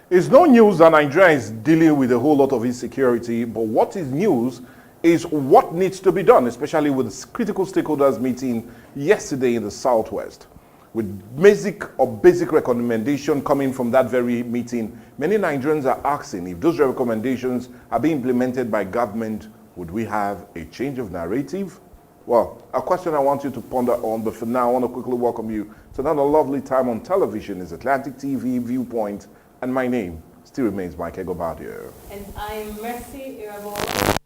It's no news that Nigeria is dealing with a whole lot of insecurity, but what is news is what needs to be done, especially with the critical stakeholders meeting yesterday in the Southwest. With basic recommendation coming from that very meeting, many Nigerians are asking if those recommendations are being implemented by government, would we have a change of narrative? Well, a question I want you to ponder on, but for now, I want to quickly welcome you to another lovely time on television. Is Atlantic TV, Viewpoint, and my name still remains Mike Egobadio. And I'm Mercy Irabo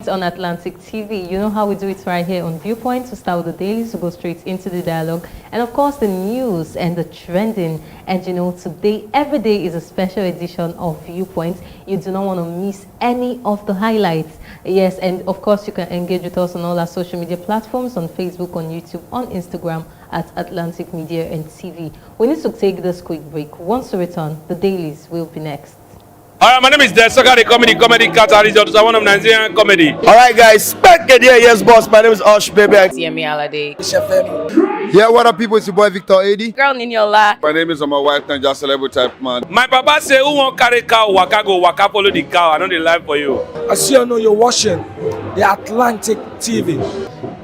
on Atlantic TV. You know how we do it right here on Viewpoint. To start with the dailies, to go straight into the dialogue, and of course the news and the trending. And you know, today, every day is a special edition of Viewpoint. You do not want to miss any of the highlights. Yes, and of course you can engage with us on all our social media platforms, on Facebook, on YouTube, on Instagram at Atlantic Media and TV. We need to take this quick break. Once we return, the dailies will be next. Alright, my name is Desoka, the comedy catalyst, one of Nigerian comedy. Alright guys, back again, yes boss, my name is Osh Baby. Yemi Alade. Yeah, what up people, it's your boy Victor Adi. Girl Niniola. My name is my wife, Ninja Celebrity type man. My papa say, who won't carry cow, waka go, waka follow the cow, I know the life for you. I see you know you're watching the Atlantic TV.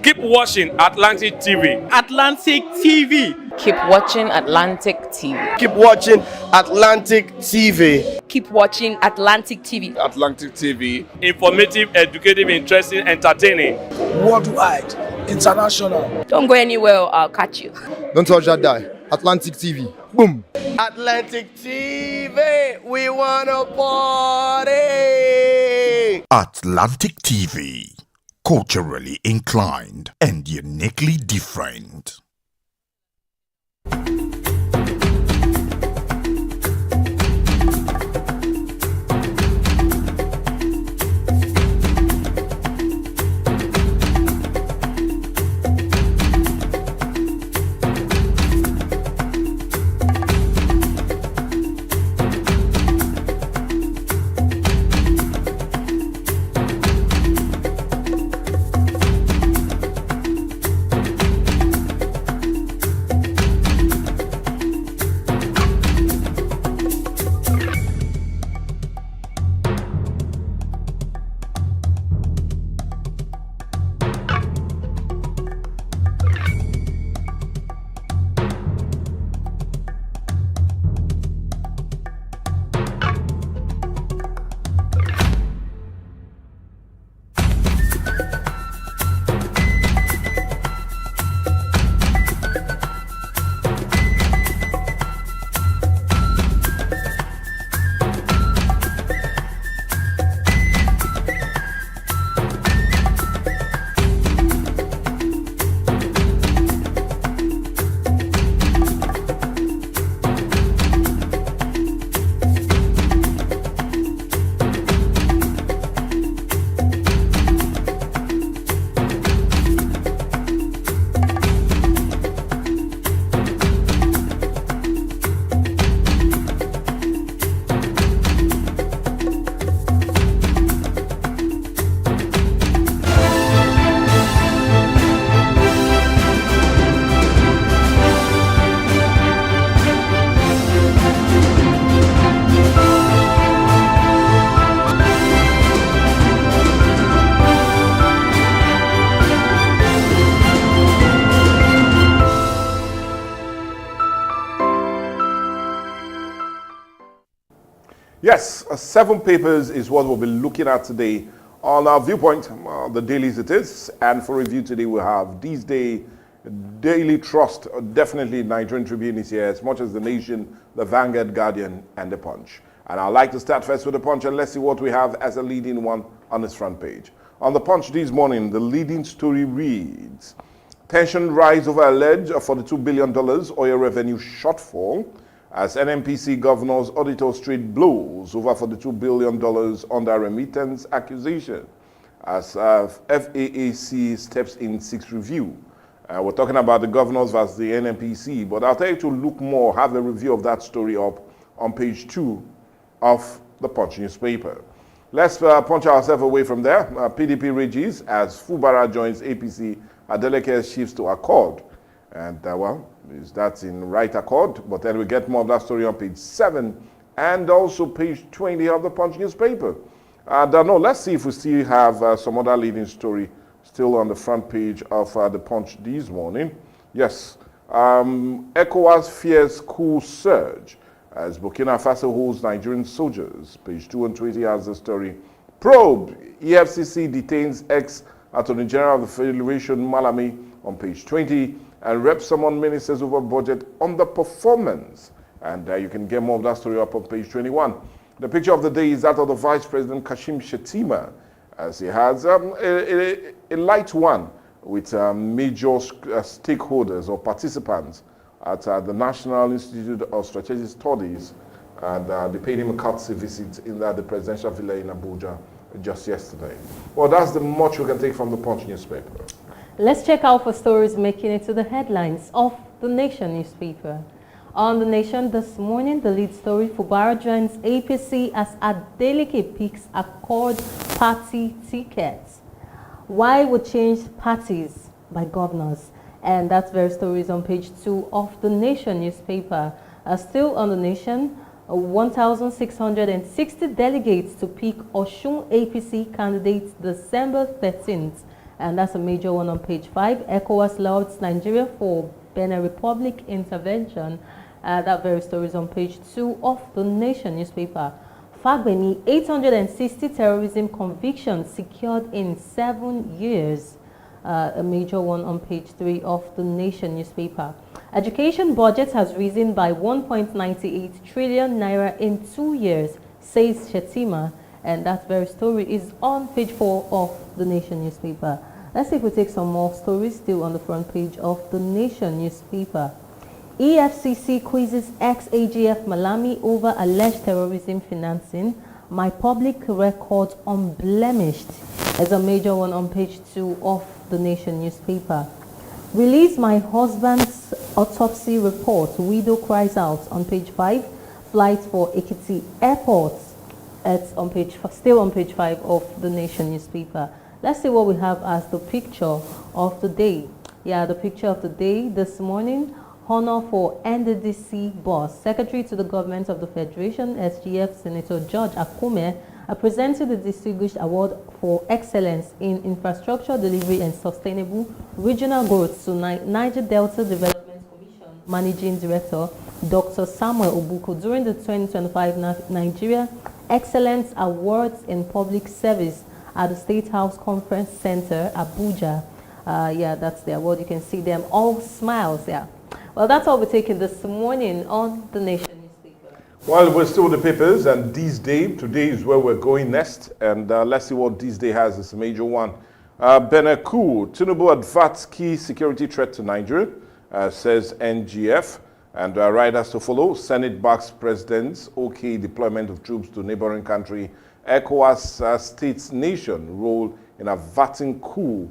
Keep watching Atlantic TV. Atlantic TV. Keep watching Atlantic TV. Keep watching Atlantic TV. Keep watching Atlantic TV. Atlantic TV. Informative, educative, interesting, entertaining. Worldwide, international. Don't go anywhere or I'll catch you. Don't touch that die. Atlantic TV. Boom. Atlantic TV, we wanna party. Atlantic TV. Culturally inclined and uniquely different. Yes, 7 papers is what we'll be looking at today on our Viewpoint, the dailies it is. And for review today, we have These Daily Trust, definitely Nigerian Tribune is here, as much as The Nation, The Vanguard, Guardian, and The Punch. And I'd like to start first with The Punch, and let's see what we have as a leading one on its front page. On The Punch this morning, the leading story reads, tension rise over alleged $42 billion oil revenue shortfall, as NNPC governors auditors trade blows over $42 billion under remittance accusation, as FAAC steps in 6th review. We're talking about the governors versus the NNPC, but I'll tell you to look more, have a review of that story up on page 2 of the Punch newspaper. Let's punch ourselves away from there. PDP rages as Fubara joins APC, Adeleke shifts to Accord. And well, that's in right accord, but then we get more of that story on page 7 and also page 20 of the Punch newspaper. No, let's see if we still have some other leading story still on the front page of the Punch this morning. Yes, ECOWAS fears coup surge as Burkina Faso holds Nigerian soldiers. Page 220 has the story. Probe, EFCC detains ex-Attorney General of the Federation Malami on page 20, and Rep summon ministers over budget underperformance. And you can get more of that story up on page 21. The picture of the day is that of the Vice President Kashim Shettima, as he has a light one with major stakeholders or participants at the National Institute of Strategic Studies, and they paid him a courtesy visit in the presidential villa in Abuja just yesterday. Well, that's the much we can take from the Punch newspaper. Let's check out for stories making it to the headlines of the Nation newspaper. On the Nation this morning, the lead story, Fubara joins APC as Adeleke picks Accord party tickets. Why would change parties by governors? And that very story is on page 2 of the Nation newspaper. Still on the Nation, 1,660 delegates to pick Osun APC candidates December 13th. And that's a major one on page 5. ECOWAS lauds Nigeria for Benin Republic intervention. That very story is on page 2 of the Nation newspaper. Fagbeni, 860 terrorism convictions secured in 7 years. A major one on page 3 of the Nation newspaper. Education budget has risen by 1.98 trillion naira in 2 years, says Shettima, and that very story is on page 4 of the Nation newspaper. Let's see if we take some more stories still on the front page of the Nation newspaper. EFCC quizzes ex-AGF Malami over alleged terrorism financing. My public record unblemished as a major one on page 2 of the Nation newspaper. Release my husband's autopsy report. Widow cries out on page 5. Flight for Ekiti Airport. It's on page, still on page 5 of the Nation newspaper. Let's see what we have as the picture of the day. Yeah, the picture of the day this morning. Honor for NDDC boss. Secretary to the Government of the Federation, SGF Senator George Akume, presented the Distinguished Award for Excellence in Infrastructure Delivery and Sustainable Regional Growth to Niger Delta Development Commission Managing Director Dr. Samuel Obuko during the 2025 Nigeria Excellence Awards in Public Service at the State House Conference Center, Abuja. Yeah, that's the award. You can see them all smiles. Yeah. Well, that's all we're taking this morning on the Nation newspaper. Well, we're still with the papers, and today is where we're going next, and let's see what this day has. It's a major one. Beneku, Tinubu adverts key security threat to Nigeria, says NGF, and right as to follow. Senate backs president's OK deployment of troops to neighboring country. ECOWAS states nation role in averting coup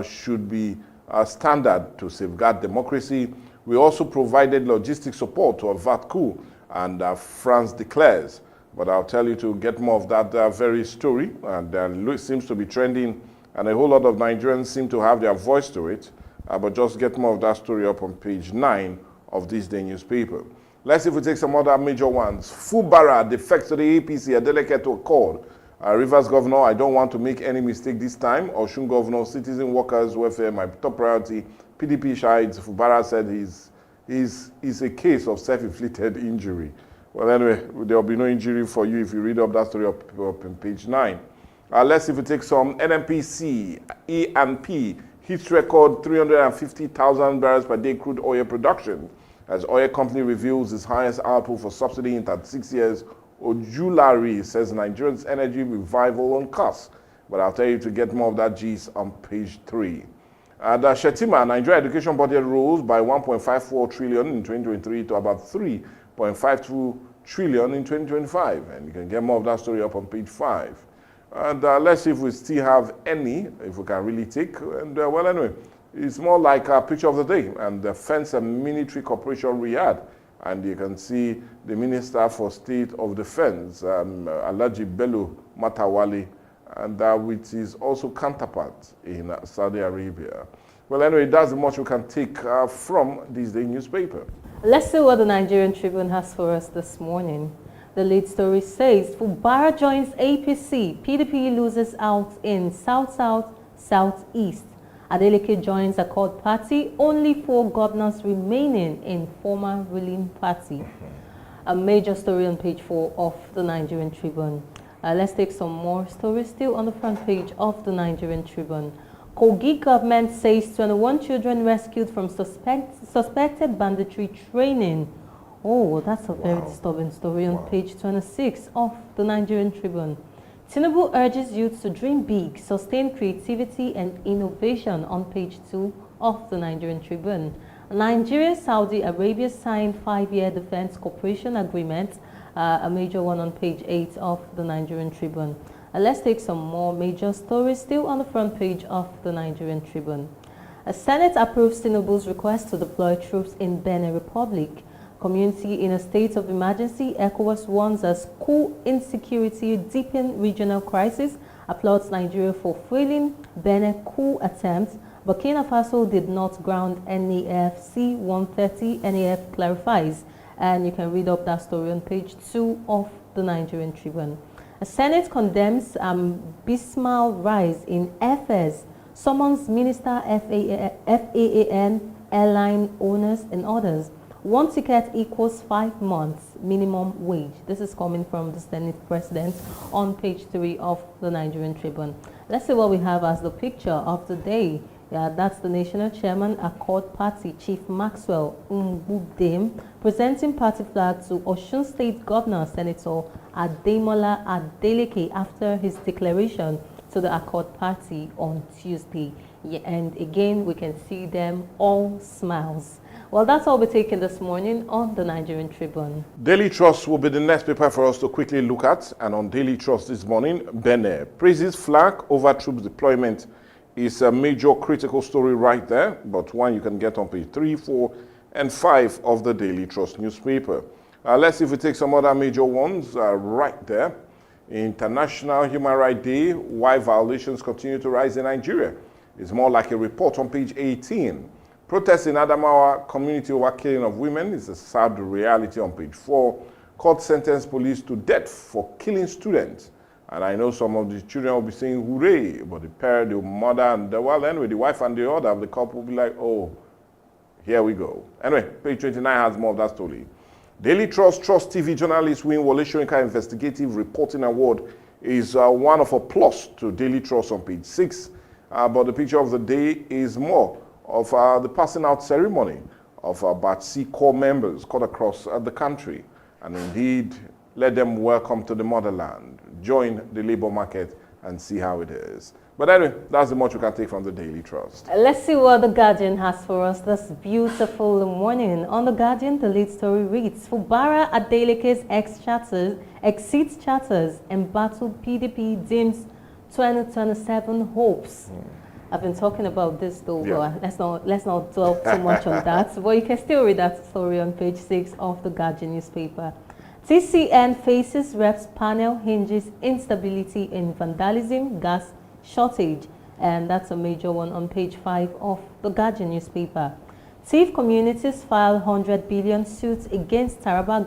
should be standard to safeguard democracy. We also provided logistic support to avert coup, and France declares. But I'll tell you to get more of that very story, and it seems to be trending, and a whole lot of Nigerians seem to have their voice to it. But just get more of that story up on page 9 of this day newspaper. Let's see if we take some other major ones. Fubara defects to the APC, Adeleke to Accord. Rivers Governor, I don't want to make any mistake this time. Osun Governor, citizen workers welfare, my top priority. PDP shides. Fubara said he's a case of self-inflicted injury. Well, anyway, there will be no injury for you if you read up that story up on page 9. Let's see if we take some NNPC, E&P, hits record 350,000 barrels per day crude oil production. As oil company reveals its highest output for subsidy in 36 years, Ojulari says Nigeria's energy revival on course. But I'll tell you to get more of that gist on page 3. And Shettima, Nigeria education budget rose by 1.54 trillion in 2023 to about 3.52 trillion in 2025. And you can get more of that story up on page 5. And let's see if we still have any, if we can really take. And well, anyway, it's more like a picture of the day. And the Defense and Military Corporation Riyadh. And you can see the Minister for State of Defense, Alhaji Bello Matawali, and with his also counterpart in Saudi Arabia. Well, anyway, that's much we can take from this day newspaper. Let's see what the Nigerian Tribune has for us this morning. The lead story says, Fubara joins APC, PDP loses out in South-South, South-East. Adeleke joins Accord Party, only 4 governors remaining in former ruling party. A major story on page 4 of the Nigerian Tribune. Let's take some more stories still on the front page of the Nigerian Tribune. Kogi government says 21 children rescued from suspected banditry training. Oh, that's a very disturbing story on page 26 of the Nigerian Tribune. Tinubu urges youth to dream big, sustain creativity and innovation on page 2 of the Nigerian Tribune. Nigeria-Saudi Arabia signed 5-year defense cooperation agreement, a major one on page 8 of the Nigerian Tribune. Let's take some more major stories still on the front page of the Nigerian Tribune. A Senate approves Tinubu's request to deploy troops in Benin Republic. Community in a state of emergency, ECOWAS warns as coup insecurity deepen regional crisis, applauds Nigeria for failing Benin coup attempt. Burkina Faso did not ground NAF C-130, NAF clarifies. And you can read up that story on page 2 of the Nigerian Tribune. The Senate condemns Bismal rise in FS, summons Minister FAAN, airline owners and others. 1 ticket equals 5 months minimum wage. This is coming from the Senate President on page 3 of the Nigerian Tribune. Let's see what we have as the picture of the day. Yeah, that's the National Chairman, Accord Party, Chief Maxwell Mbubdem, presenting party flag to Osun State Governor, Senator Ademola Adeleke, after his declaration to the Accord Party on Tuesday. Yeah, and again, we can see them all smiles. Well, that's all we're taking this morning on the Nigerian Tribune. Daily Trust will be the next paper for us to quickly look at. And on Daily Trust this morning, Benin praises flag over troops deployment is a major critical story right there, but one you can get on page 3, 4, and 5 of the Daily Trust newspaper. Let's see if we take some other major ones right there. International Human Rights Day, why violations continue to rise in Nigeria. It's more like a report on page 18. Protests in Adamawa community over killing of women is a sad reality on page 4. Court sentenced police to death for killing students. And I know some of the children will be saying hooray, but the parent, the mother, and anyway, the wife and the other of the couple will be like, oh, here we go. Anyway, page 29 has more of that story. Daily Trust TV journalist win Wole Soyinka Investigative Reporting Award is one of a plus to Daily Trust on page 6. But the picture of the day is more of the passing out ceremony of Batch C core members cut across the country. And indeed, let them welcome to the motherland, join the labor market and see how it is. But anyway, that's the much we can take from the Daily Trust. Let's see what the Guardian has for us this beautiful morning. On the Guardian, the lead story reads, Fubara Adeleke's exceeds chatters, embattled PDP deems 2027 hopes. I've been talking about this though, but let's not dwell too much on that. But you can still read that story on page 6 of the Guardian newspaper. TCN faces reps panel hinges instability in vandalism, gas shortage, and that's a major one on page 5 of the Guardian newspaper. Thief communities file 100 billion suits against Taraba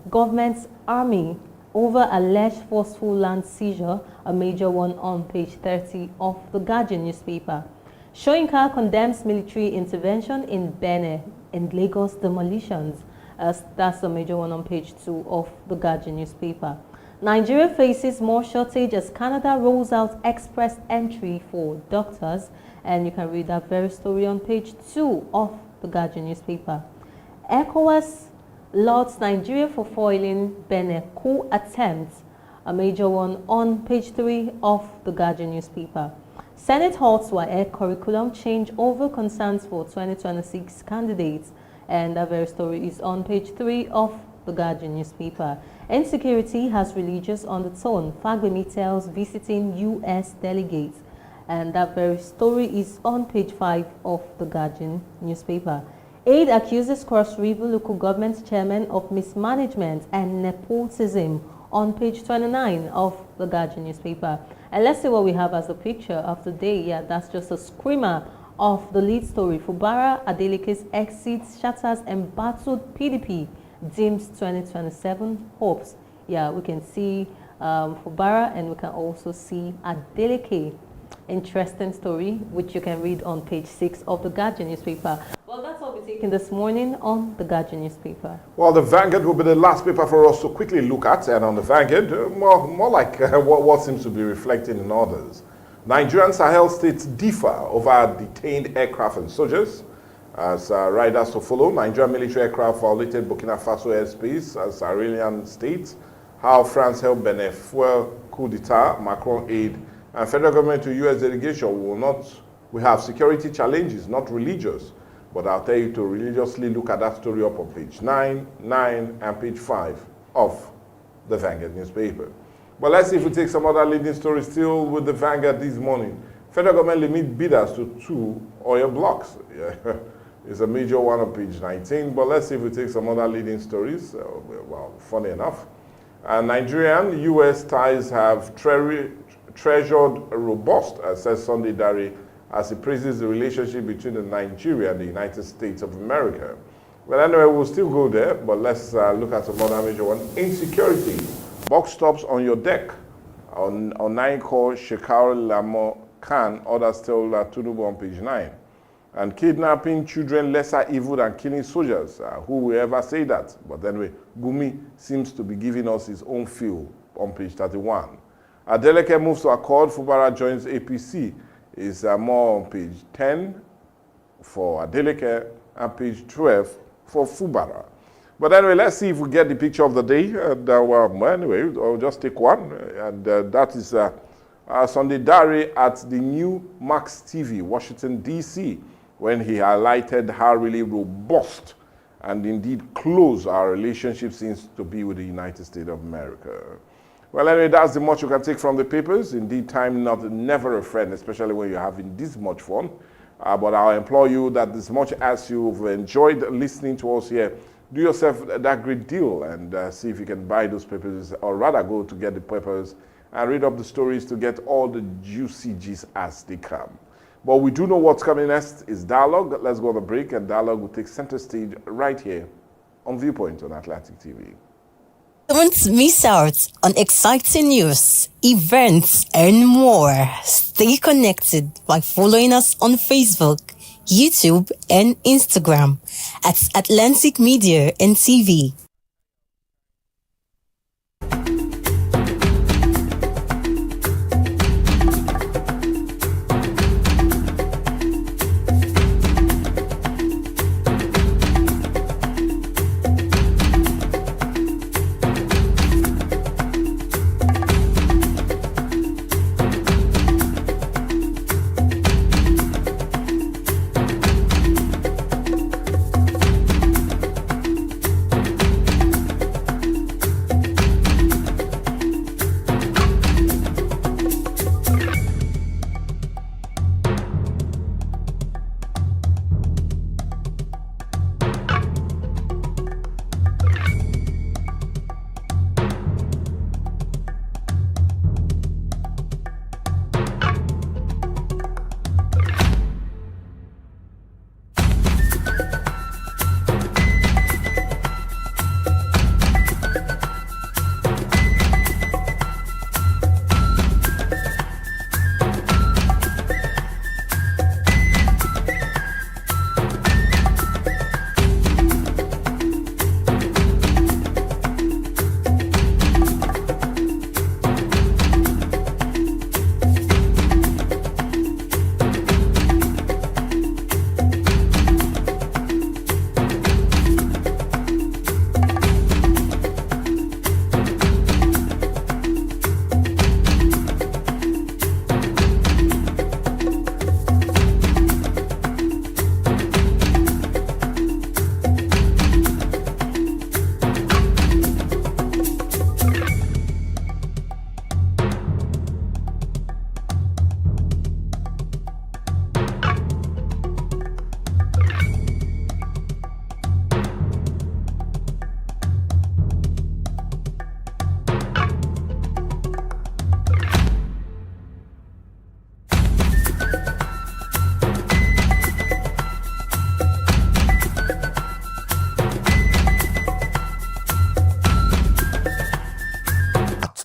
government's army over alleged forceful land seizure, a major one on page 30 of the Guardian newspaper. Soyinka condemns military intervention in Benin and Lagos demolitions. That's a major one on page 2 of the Guardian newspaper. Nigeria faces more shortage as Canada rolls out express entry for doctors, and you can read that very story on page 2 of the Guardian newspaper. ECOWAS lauds Nigeria for foiling Benin coup attempt, a major one on page 3 of the Guardian newspaper. Senate halts WAEC curriculum change over concerns for 2026 candidates, and that very story is on page 3 of the Guardian newspaper. Insecurity has religious undertone, Fagbemi tells visiting U.S. delegates, and that very story is on page 5 of the Guardian newspaper. Aid accuses Cross River local government chairman of mismanagement and nepotism on page 29 of the Guardian newspaper. And let's see what we have as a picture of the day. Yeah, that's just a screamer of the lead story. Fubara Adeleke's exit shatters embattled PDP Dims 2027 hopes. Yeah, we can see Fubara, and we can also see Adeleke. Interesting story, which you can read on page 6 of the Guardian newspaper. Well, that's what we're taking this morning on the Guardian newspaper. Well, the Vanguard will be the last paper for us to quickly look at, and on the Vanguard, more like what seems to be reflecting in others. Nigerian Sahel states differ over detained aircraft and soldiers. As riders to follow, Nigerian military aircraft violated Burkina Faso airspace as Sahelian states. How France helped Benin fuel coup d'etat, Macron aid, and federal government to U.S. delegation we have security challenges, not religious. But I'll tell you to religiously look at that story up on page 9, and page 5 of the Vanguard newspaper. But let's see if we take some other leading stories still with the Vanguard this morning. Federal government limit bidders to 2 oil blocks. Yeah. It's a major one on page 19, but let's see if we take some other leading stories. Well, funny enough. Nigerian-U.S. ties have treasured robust, says Sunday Dari, as he praises the relationship between Nigeria and the United States of America. Well, anyway, we'll still go there, but let's look at some other major one. Insecurity. Box stops on your deck. On 9 call, Shekar Lamo Khan, others tell Tunubu on page 9. And kidnapping children lesser evil than killing soldiers. Who will ever say that? But anyway, Gumi seems to be giving us his own feel on page 31. Adeleke moves to Accord, Fubara joins APC. Is more on page 10 for Adeleke and page 12 for Fubara. But anyway, let's see if we get the picture of the day. Anyway, I'll just take one. And that is Sunday Dari at the new Max TV, Washington, D.C., when he highlighted how really robust and indeed close our relationship seems to be with the United States of America. Well, anyway, that's the much you can take from the papers. Indeed, time never a friend, especially when you're having this much fun. But I'll implore you that as much as you've enjoyed listening to us here, do yourself that great deal and see if you can buy those papers, or rather go to get the papers and read up the stories to get all the juicy G's as they come. But we do know what's coming next is Dialogue. Let's go on a break, and Dialogue will take center stage right here on Viewpoint on Atlantic TV. Don't miss out on exciting news, events, and more. Stay connected by following us on Facebook, YouTube, and Instagram at Atlantic Media and TV.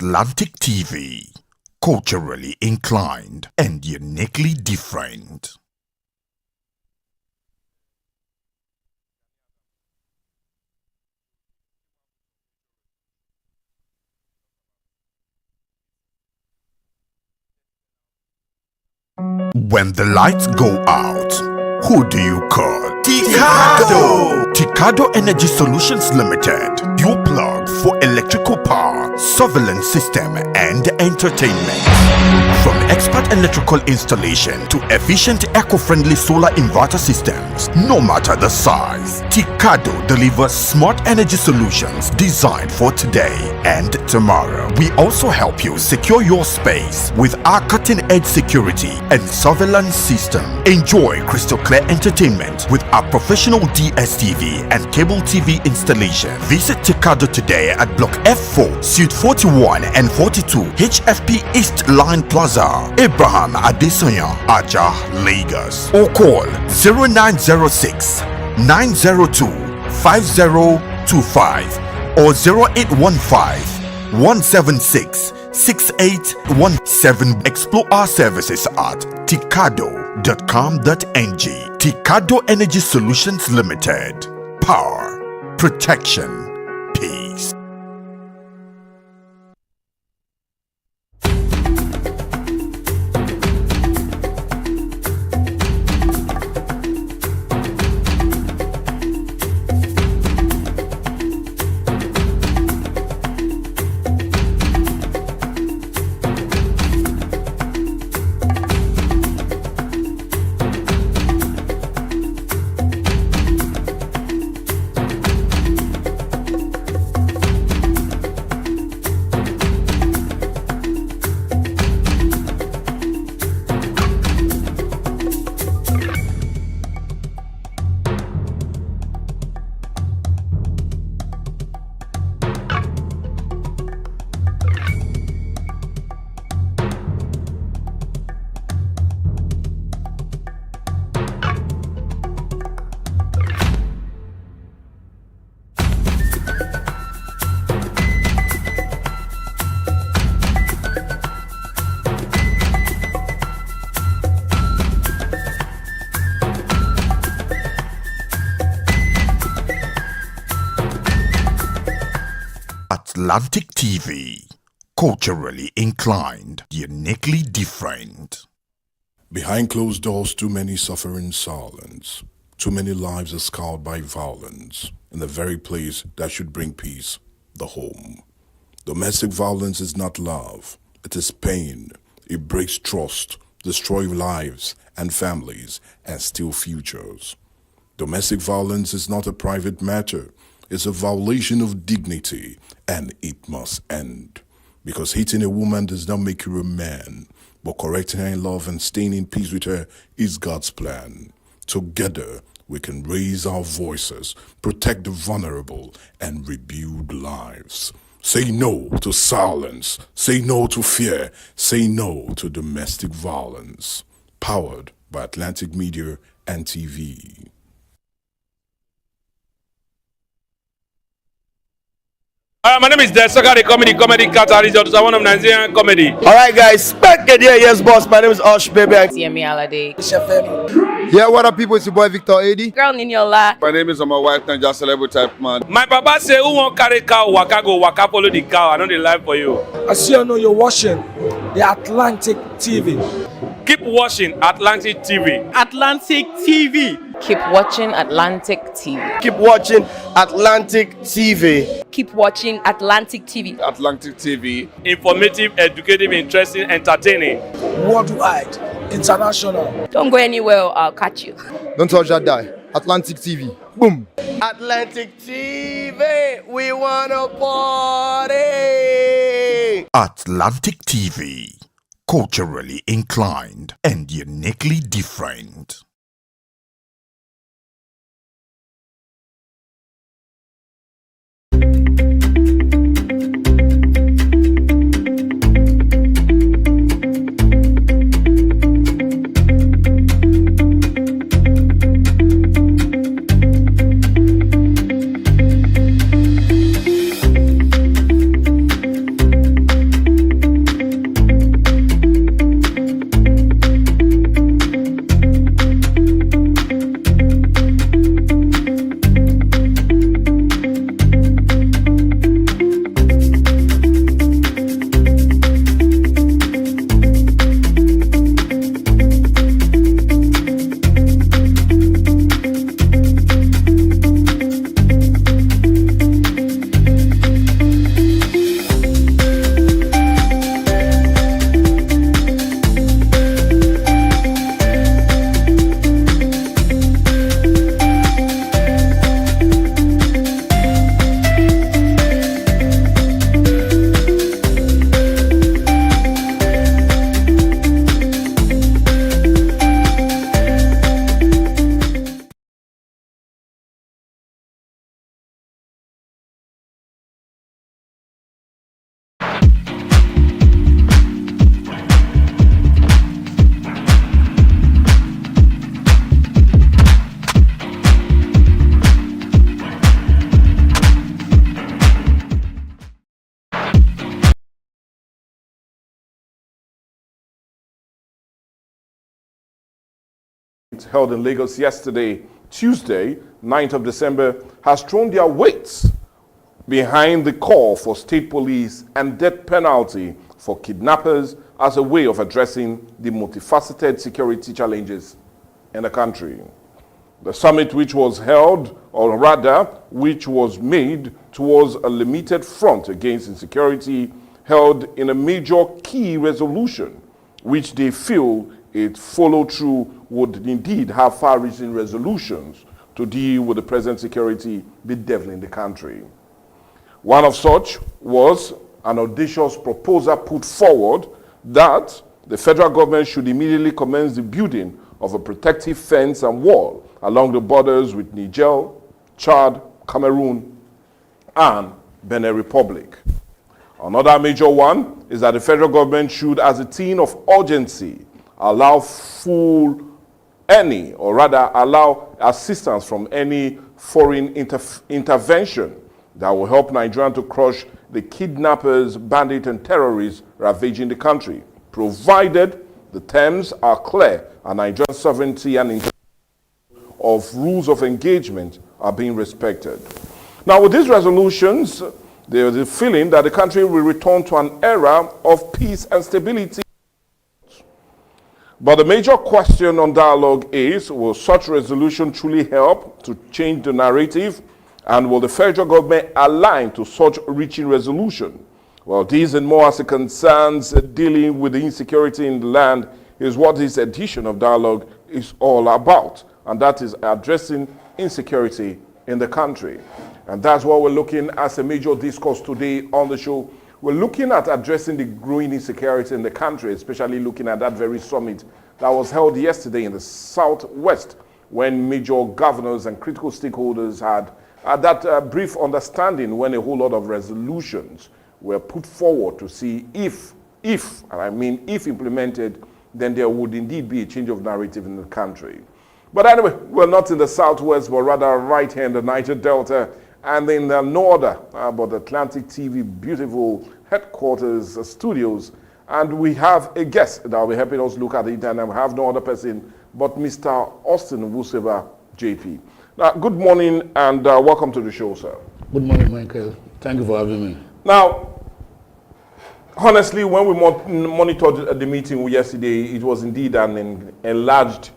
Atlantic TV. Culturally inclined and uniquely different. When the lights go out, who do you call? Ticado! Ticado Energy Solutions Limited. Your plug for electrical power, surveillance system, and entertainment. From expert electrical installation to efficient eco-friendly solar inverter systems, no matter the size, Ticado delivers smart energy solutions designed for today and tomorrow. We also help you secure your space with our cutting-edge security and surveillance system. Enjoy crystal clear entertainment with our professional DSTV and cable TV installation. Visit Ticado today at Block F4, Suite 41 and 42, HFP East Line Plaza, Abraham Adesanya, Aja, Lagos. Or call 0906 902 5025 or 0815 176 6817. Explore our services at ticado.com.ng. Ticado Energy Solutions Limited. Power, protection, peace. Atlantic TV. Culturally inclined, uniquely different. Behind closed doors, too many suffer in silence. Too many lives are scarred by violence in the very place that should bring peace, the home. Domestic violence is not love, it is pain. It breaks trust, destroys lives and families, and steals futures. Domestic violence is not a private matter. It's a violation of dignity, and it must end. Because hitting a woman does not make you a man, but correcting her in love and staying in peace with her is God's plan. Together, we can raise our voices, protect the vulnerable, and rebuild lives. Say no to silence. Say no to fear. Say no to domestic violence. Powered by Atlantic Media and TV. My name is Desoka, the comedy catalyst of one of Nigerian comedy. Alright guys, back again, yes boss, my name is Osh baby. Yemi Alade. Yeah, what up people, it's your boy Victor 80. Girl Niniola. My name is my wife and just celebrity type man. My papa say, who won't carry cow, waka go, waka follow the cow. I know the life for you. I see you know you're watching the Atlantic TV. Keep watching Atlantic TV. Atlantic TV. Keep watching Atlantic TV. Keep watching Atlantic TV. Keep watching Atlantic TV. Atlantic TV. Informative, educative, interesting, entertaining. Worldwide, international. Don't go anywhere, I'll catch you. Don't touch that die. Atlantic TV. Boom. Atlantic TV, we wanna party. Atlantic TV. Culturally inclined and uniquely different. held in Lagos yesterday, Tuesday, 9th of December, has thrown their weight behind the call for state police and death penalty for kidnappers as a way of addressing the multifaceted security challenges in the country. The summit, which was held, or rather, which was made towards a limited front against insecurity, held in a major key resolution, which they feel its follow-through would indeed have far-reaching resolutions to deal with the present security bedevil in the country. One of such was an audacious proposal put forward that the federal government should immediately commence the building of a protective fence and wall along the borders with Niger, Chad, Cameroon, and Benin Republic. Another major one is that the federal government should, as a thing of urgency, allow assistance from any foreign intervention that will help Nigeria to crush the kidnappers, bandits, and terrorists ravaging the country, provided the terms are clear and Nigerian sovereignty and of rules of engagement are being respected. Now, with these resolutions, there is a feeling that the country will return to an era of peace and stability. But the major question on dialogue is, will such resolution truly help to change the narrative? And will the federal government align to such reaching resolution? Well, these and more as it concerns dealing with the insecurity in the land is what this edition of Dialogue is all about. And that is addressing insecurity in the country. And that's what we're looking at as a major discourse today on the show. We're looking at addressing the growing insecurity in the country, especially looking at that very summit that was held yesterday in the Southwest, when major governors and critical stakeholders had that brief understanding when a whole lot of resolutions were put forward to see if implemented, then there would indeed be a change of narrative in the country. But anyway, we're not in the Southwest, but rather right here in the Niger Delta, and in no other but Atlantic TV, beautiful headquarters, studios. And we have a guest that will be helping us look at it, and we have no other person but Mr. Austin Wuseba, JP. Now, good morning and welcome to the show, sir. Good morning, Michael. Thank you for having me. Now, honestly, when we monitored the meeting yesterday, it was indeed an enlarged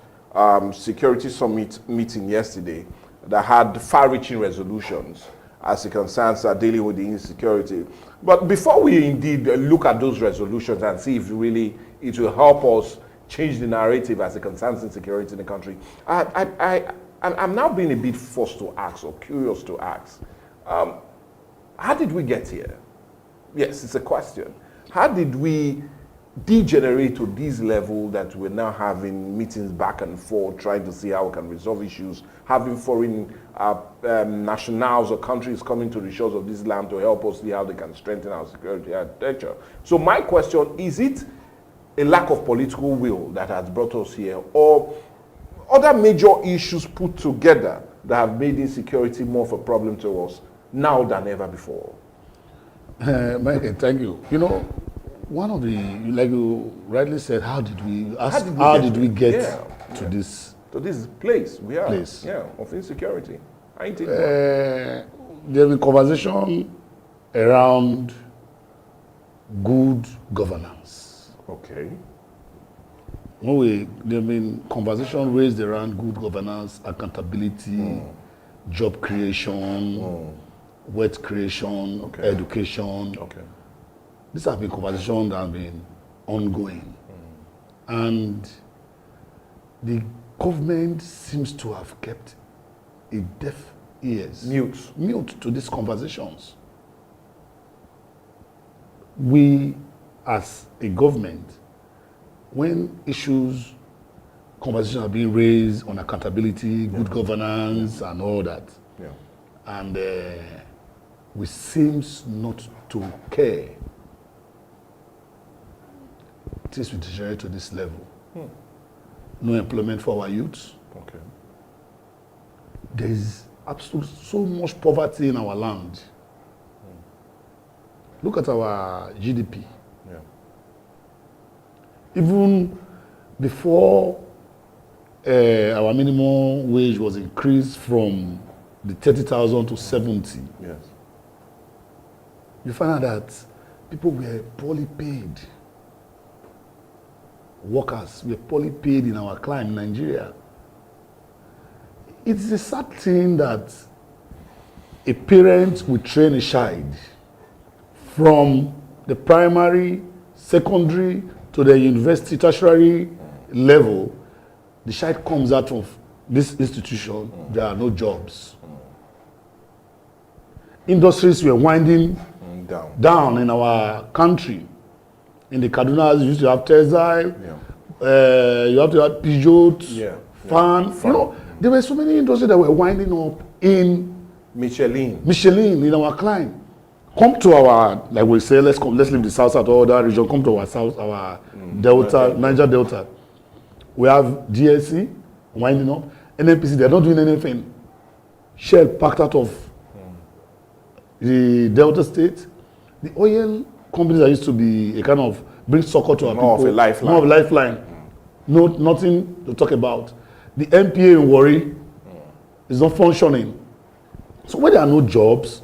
security summit meeting yesterday that had far-reaching resolutions as it concerns dealing with the insecurity. But before we indeed look at those resolutions and see if really it will help us change the narrative as it concerns insecurity in the country, I'm now being a bit forced to ask, or curious to ask, how did we get here? Yes, it's a question. How did we degenerate to this level that we're now having meetings back and forth, trying to see how we can resolve issues, having foreign nationals or countries coming to the shores of this land to help us see how they can strengthen our security architecture? So my question, is it a lack of political will that has brought us here, or other major issues put together that have made insecurity more of a problem to us now than ever before? Michael, thank you. You know, one of the, like you rightly said, how did we get to this place we are? Place. Yeah, of insecurity. There's been conversation around good governance. Okay. There's been conversation raised around good governance, accountability, job creation, wealth creation, education. Okay. These have been conversations that have been ongoing. And the government seems to have kept a deaf ears. Mute to these conversations. We, as a government, when conversations are being raised on accountability, good governance, and all that, and we seems not to care, things will degenerate to this level. No employment for our youth. Okay. There is absolutely so much poverty in our land. Look at our GDP. Even before our minimum wage was increased from the 30,000 to 70. Yes. You find out that people were poorly paid. Workers were poorly paid in our climate in Nigeria. It's a sad thing that a parent will train a child from the primary, secondary to the university, tertiary level. The child comes out of this institution, there are no jobs. Industries were winding down in our country. In the Kaduna, you used to have Textile, you have to have Peugeot, Fan. You know, there were so many industries that were winding up in Michelin in our climate. Come to our, like we say, let's leave the south at all that region, come to our south, our Delta, Niger Delta. We have DSC winding up, NNPC, they're not doing anything. Shell packed out of the Delta state. The oil companies that used to be a kind of bring succor to our people. More of a lifeline. More of a lifeline. No, nothing to talk about. The MPA in Warri is not functioning. So when there are no jobs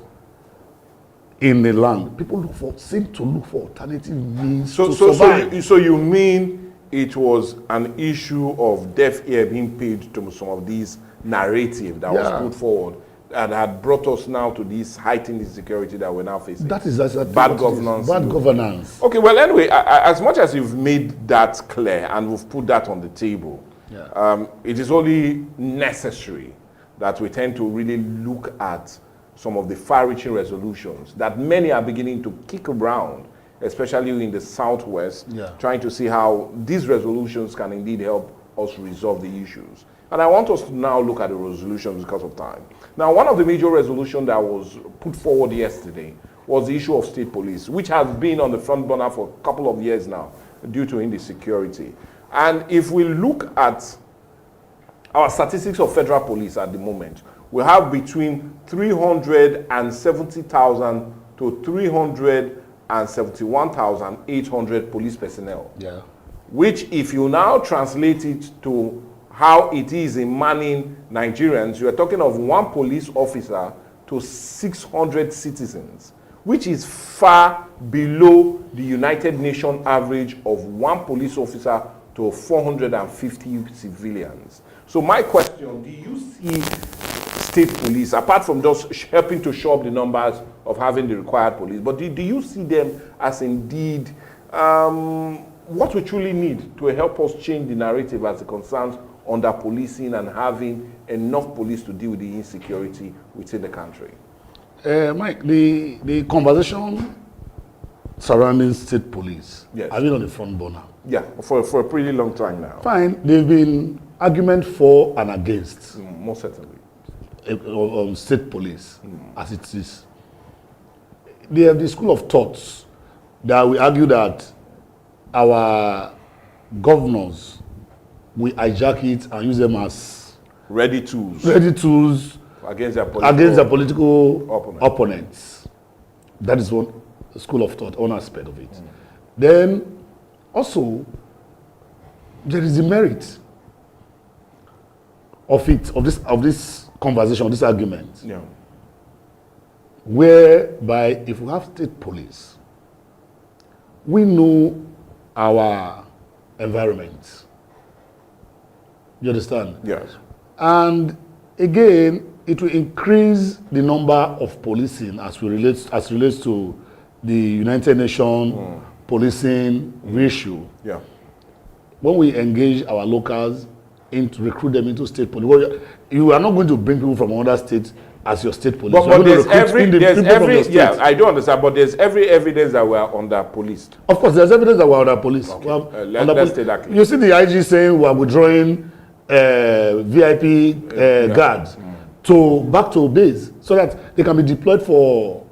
in the land, people seem to look for alternative means to survive. So you mean it was an issue of deaf ear being paid to some of these narrative that was put forward and had brought us now to this heightened insecurity that we're now facing? That is bad governance. Bad governance. Okay, well, anyway, as much as you've made that clear and we've put that on the table, it is only necessary that we tend to really look at some of the far-reaching resolutions that many are beginning to kick around, especially in the Southwest, trying to see how these resolutions can indeed help us resolve the issues. And I want us to now look at the resolutions because of time. Now, one of the major resolutions that was put forward yesterday was the issue of state police, which has been on the front burner for a couple of years now due to insecurity. And if we look at our statistics of federal police at the moment, we have between 370,000 to 371,800 police personnel. Which, if you now translate it to how it is in manning Nigerians, you are talking of one police officer to 600 citizens, which is far below the United Nations average of one police officer to 450 civilians. So my question, do you see state police, apart from just helping to show up the numbers of having the required police, but do you see them as indeed what we truly need to help us change the narrative as it concerns under policing and having enough police to deal with the insecurity within the country? Mike, the conversation surrounding state police has been on the front burner. Yeah, for a pretty long time now. Fine, there have been argument for and against. Most certainly. On state police, as it is. They have the school of thoughts that we argue that our governors will hijack it and use them as ready tools against their political opponents. That is one school of thought, one aspect of it. Then also there is the merit of this conversation, this argument, whereby if we have state police, we know our environment. You understand? Yes. And again, it will increase the number of policing as relates to the United Nations policing ratio. Yeah. When we engage our locals to recruit them into state police, well, you are not going to bring people from another state as your state police. But there's I do understand, but there's every evidence that we are under policed. Of course, there's evidence that we are under police. Okay. Let's take that clear. You see the IG saying we are withdrawing VIP guards back to base so that they can be deployed for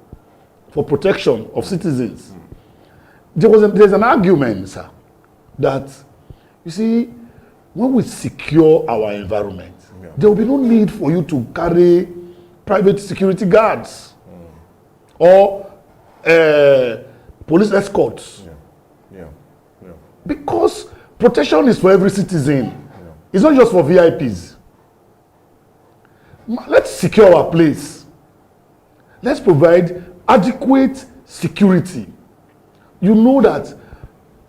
protection of citizens. There's an argument, sir, that you see, when we secure our environment, there will be no need for you to carry private security guards or police escorts. Because protection is for every citizen. It's not just for VIPs. Let's secure our place. Let's provide adequate security. You know that,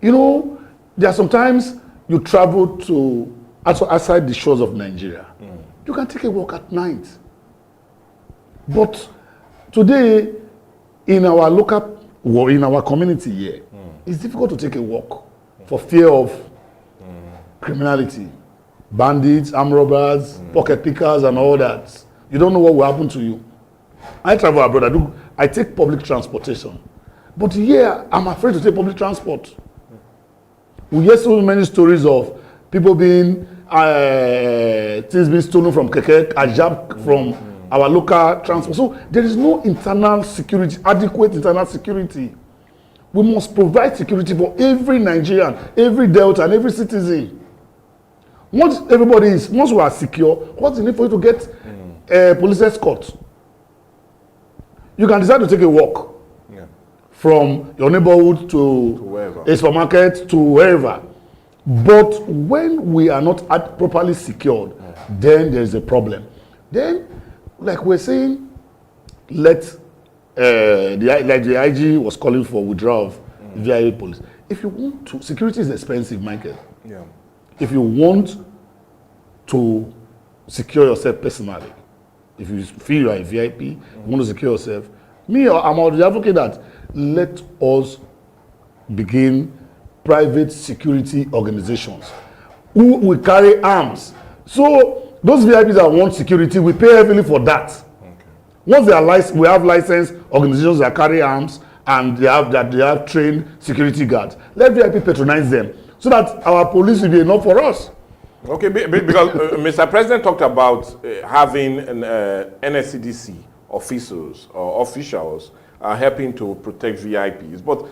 there are sometimes you travel to outside the shores of Nigeria. You can take a walk at night. But today, in our local, or in our community here, it's difficult to take a walk for fear of criminality, bandits, armed robbers, pocket pickers, and all that. You don't know what will happen to you. I travel abroad. I take public transportation. But here, I'm afraid to take public transport. We hear so many stories of people being, things being stolen from keke, ajab from our local transport. So there is no internal security, adequate internal security. We must provide security for every Nigerian, every Delta, and every citizen. Once we are secure, what's the need for you to get a police escort? You can decide to take a walk from your neighborhood to a supermarket to wherever. But when we are not properly secured, then there is a problem. Then, like we're saying, the IG was calling for withdrawal of VIA police. If you want to, security is expensive, Michael. Yeah. If you want to secure yourself personally, if you feel you are a VIP, you want to secure yourself, I'm the advocate that let us begin private security organizations who will carry arms. So those VIPs that want security, we pay heavily for that. Okay. Once we have licensed organizations that carry arms and they have trained security guards. Let VIP patronize them so that our police will be enough for us. Okay, because Mr. President talked about having an NSCDC officials helping to protect VIPs. But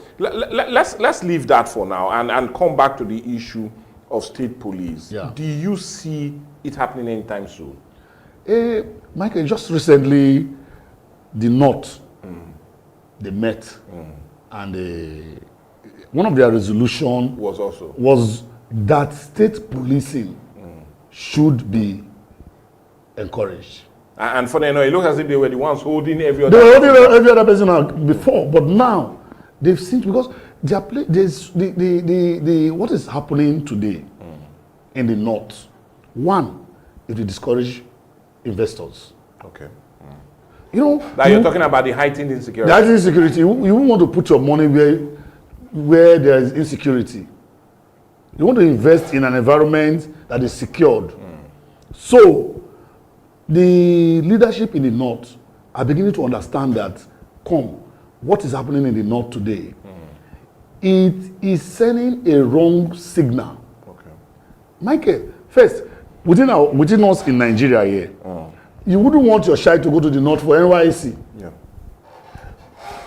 let's leave that for now and come back to the issue of state police. Yeah. Do you see it happening anytime soon? Michael, just recently, the North, they met, and one of their resolution was that state policing should be encouraged. And for them, it looks as if they were the ones holding every They other were holding every other person before, but now they've seen, because there's what is happening today in the North. One, if they discourage investors. Okay. That you're talking about the heightened insecurity. The heightened insecurity. You want to put your money where there is insecurity. You want to invest in an environment that is secured. So the leadership in the North are beginning to understand that, what is happening in the North today, it is sending a wrong signal. Okay. Michael, first, within us in Nigeria here, you wouldn't want your child to go to the North for NYSC. Yeah.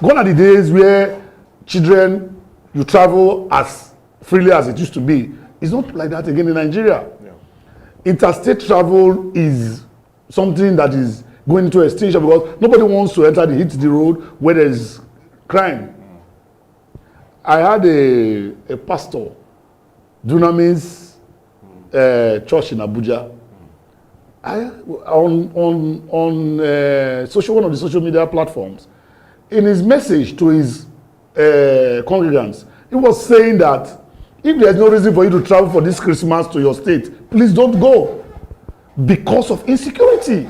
Gone are the days where children, you travel as freely as it used to be. It's not like that again in Nigeria. Yeah. Interstate travel is something that is going into extinction because nobody wants to hit the road where there is crime. I had a pastor, Dunamis church in Abuja. On one of the social media platforms, in his message to his congregants, he was saying that if there is no reason for you to travel for this Christmas to your state, please don't go because of insecurity.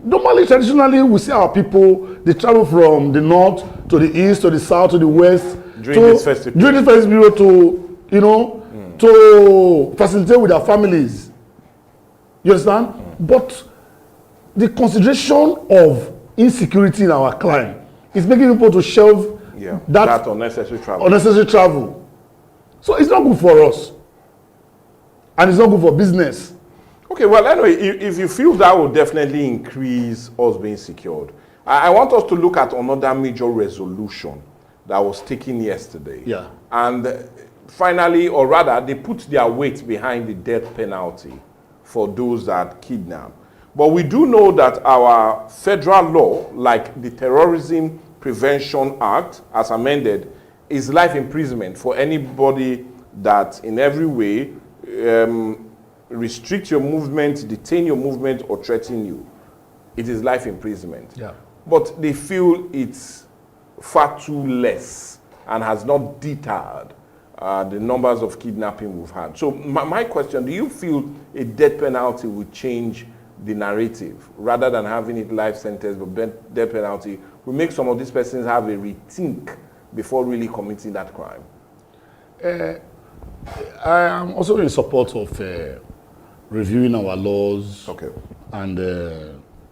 Normally, traditionally, we see our people, they travel from the north to the east, to the south, to the west. During this festive period to facilitate with their families. You understand? But the consideration of insecurity in our climate is making people to shelve that unnecessary travel. So it's not good for us. And it's not good for business. Okay, well, anyway, if you feel that will definitely increase us being secured, I want us to look at another major resolution that was taken yesterday. Yeah. And finally, or rather, they put their weight behind the death penalty for those that kidnap. But we do know that our federal law, like the Terrorism Prevention Act, as amended, is life imprisonment for anybody that in every way restrict your movement, detain your movement, or threaten you, it is life imprisonment. Yeah. But they feel it's far too less and has not deterred the numbers of kidnapping we've had. So my question, do you feel a death penalty would change the narrative rather than having it life sentence, but death penalty will make some of these persons have a rethink before really committing that crime? I am also in support of reviewing our laws. Okay. And,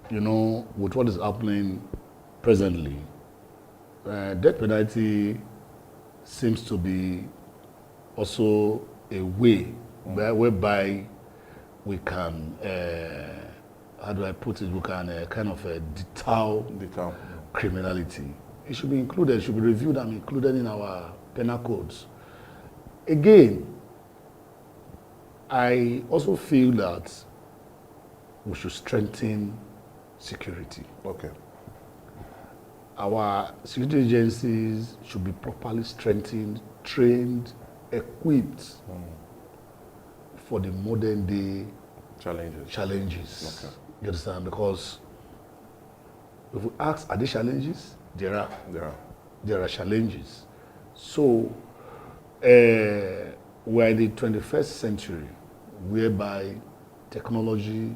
you know, with what is happening presently, death penalty seems to be also a way whereby we can, how do I put it, we can kind of deter criminality. It should be included, it should be reviewed and included in our penal codes. Again, I also feel that we should strengthen security. Okay. Our security agencies should be properly strengthened, trained, equipped for the modern day challenges. Okay. You understand? Because if we ask, are there challenges? There are challenges. So we're in the 21st century, whereby technology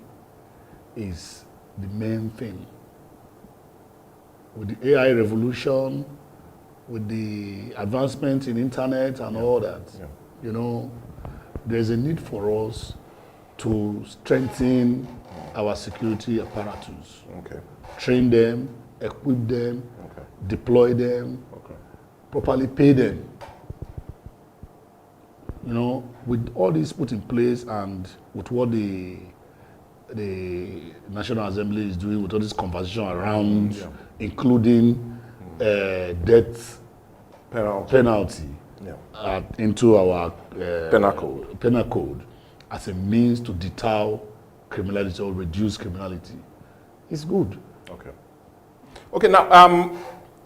is the main thing. With the AI revolution, with the advancement in internet and all that, you know, there's a need for us to strengthen our security apparatus. Okay. Train them, equip them, deploy them, properly pay them. You know, with all this put in place and with what the National Assembly is doing, with all this conversation around, including death penalty into our penal code as a means to deter criminality or reduce criminality, it's good. Okay. Okay, now,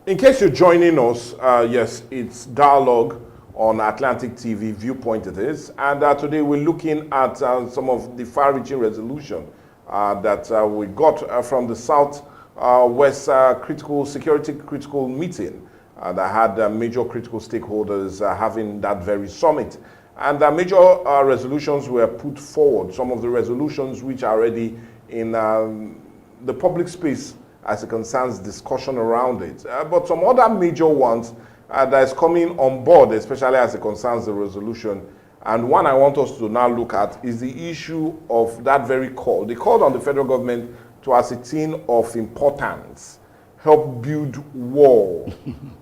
in case you're joining us, yes, it's Dialogue on Atlantic TV, Viewpoint it is, and today we're looking at some of the far-reaching resolution that we got from the South West Security Critical Meeting that had major critical stakeholders having that very summit. And major resolutions were put forward, some of the resolutions which are already in the public space as it concerns discussion around it. But some other major ones that is coming on board, especially as it concerns the resolution. And one I want us to now look at is the issue of that very call. They called on the federal government to ascertain of importance, help build wall,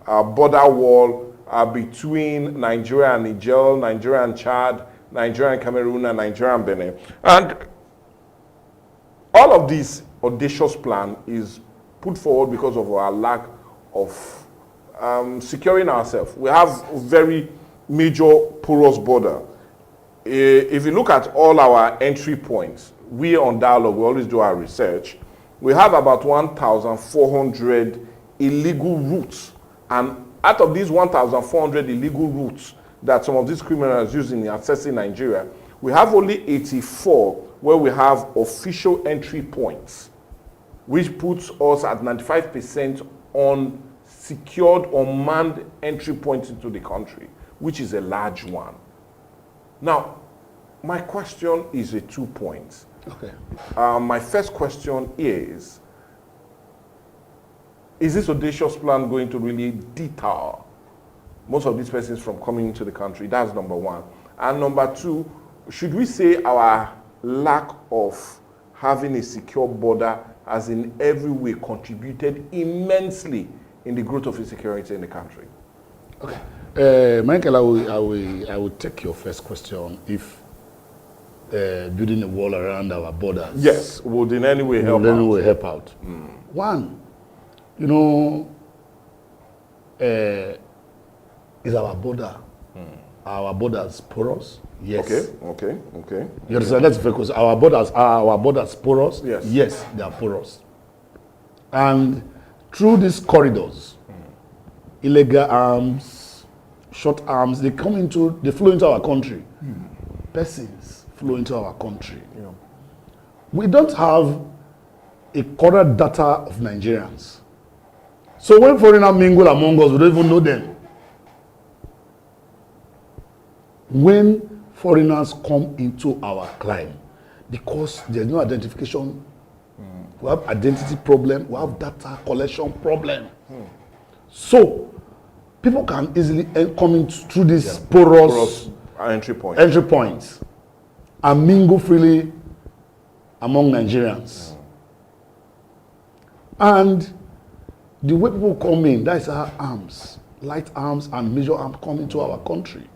border wall between Nigeria and Niger, Nigeria and Chad, Nigeria and Cameroon, and Nigeria and Benin. And all of this audacious plan is put forward because of our lack of securing ourselves. We have a very major porous border. If you look at all our entry points, we on Dialogue, we always do our research. We have about 1,400 illegal routes. And out of these 1,400 illegal routes that some of these criminals use in accessing Nigeria, we have only 84 where we have official entry points, which puts us at 95% on secured or manned entry points into the country, which is a large one. Now, my question is a 2 points. Okay. My first question is this audacious plan going to really deter most of these persons from coming into the country? That's number one. And number two, should we say our lack of having a secure border has in every way contributed immensely in the growth of insecurity in the country? Okay. Michael, I will take your first question. If building a wall around our borders, yes, would in any way help out? One, you know, is our border, our borders porous? Yes. Okay. You understand? That's because our borders porous? Yes. Yes, they are porous. And through these corridors, illegal arms, short arms, they flow into our country. persons flow into our country. We don't have a current data of Nigerians. So when foreigners mingle among us, we don't even know them. When foreigners come into our clime, because there's no identification, we have identity problem, we have data collection problem. So people can easily come in through these porous entry points and mingle freely among Nigerians. And the way people come in, that is our arms, light arms and major arms come into our country.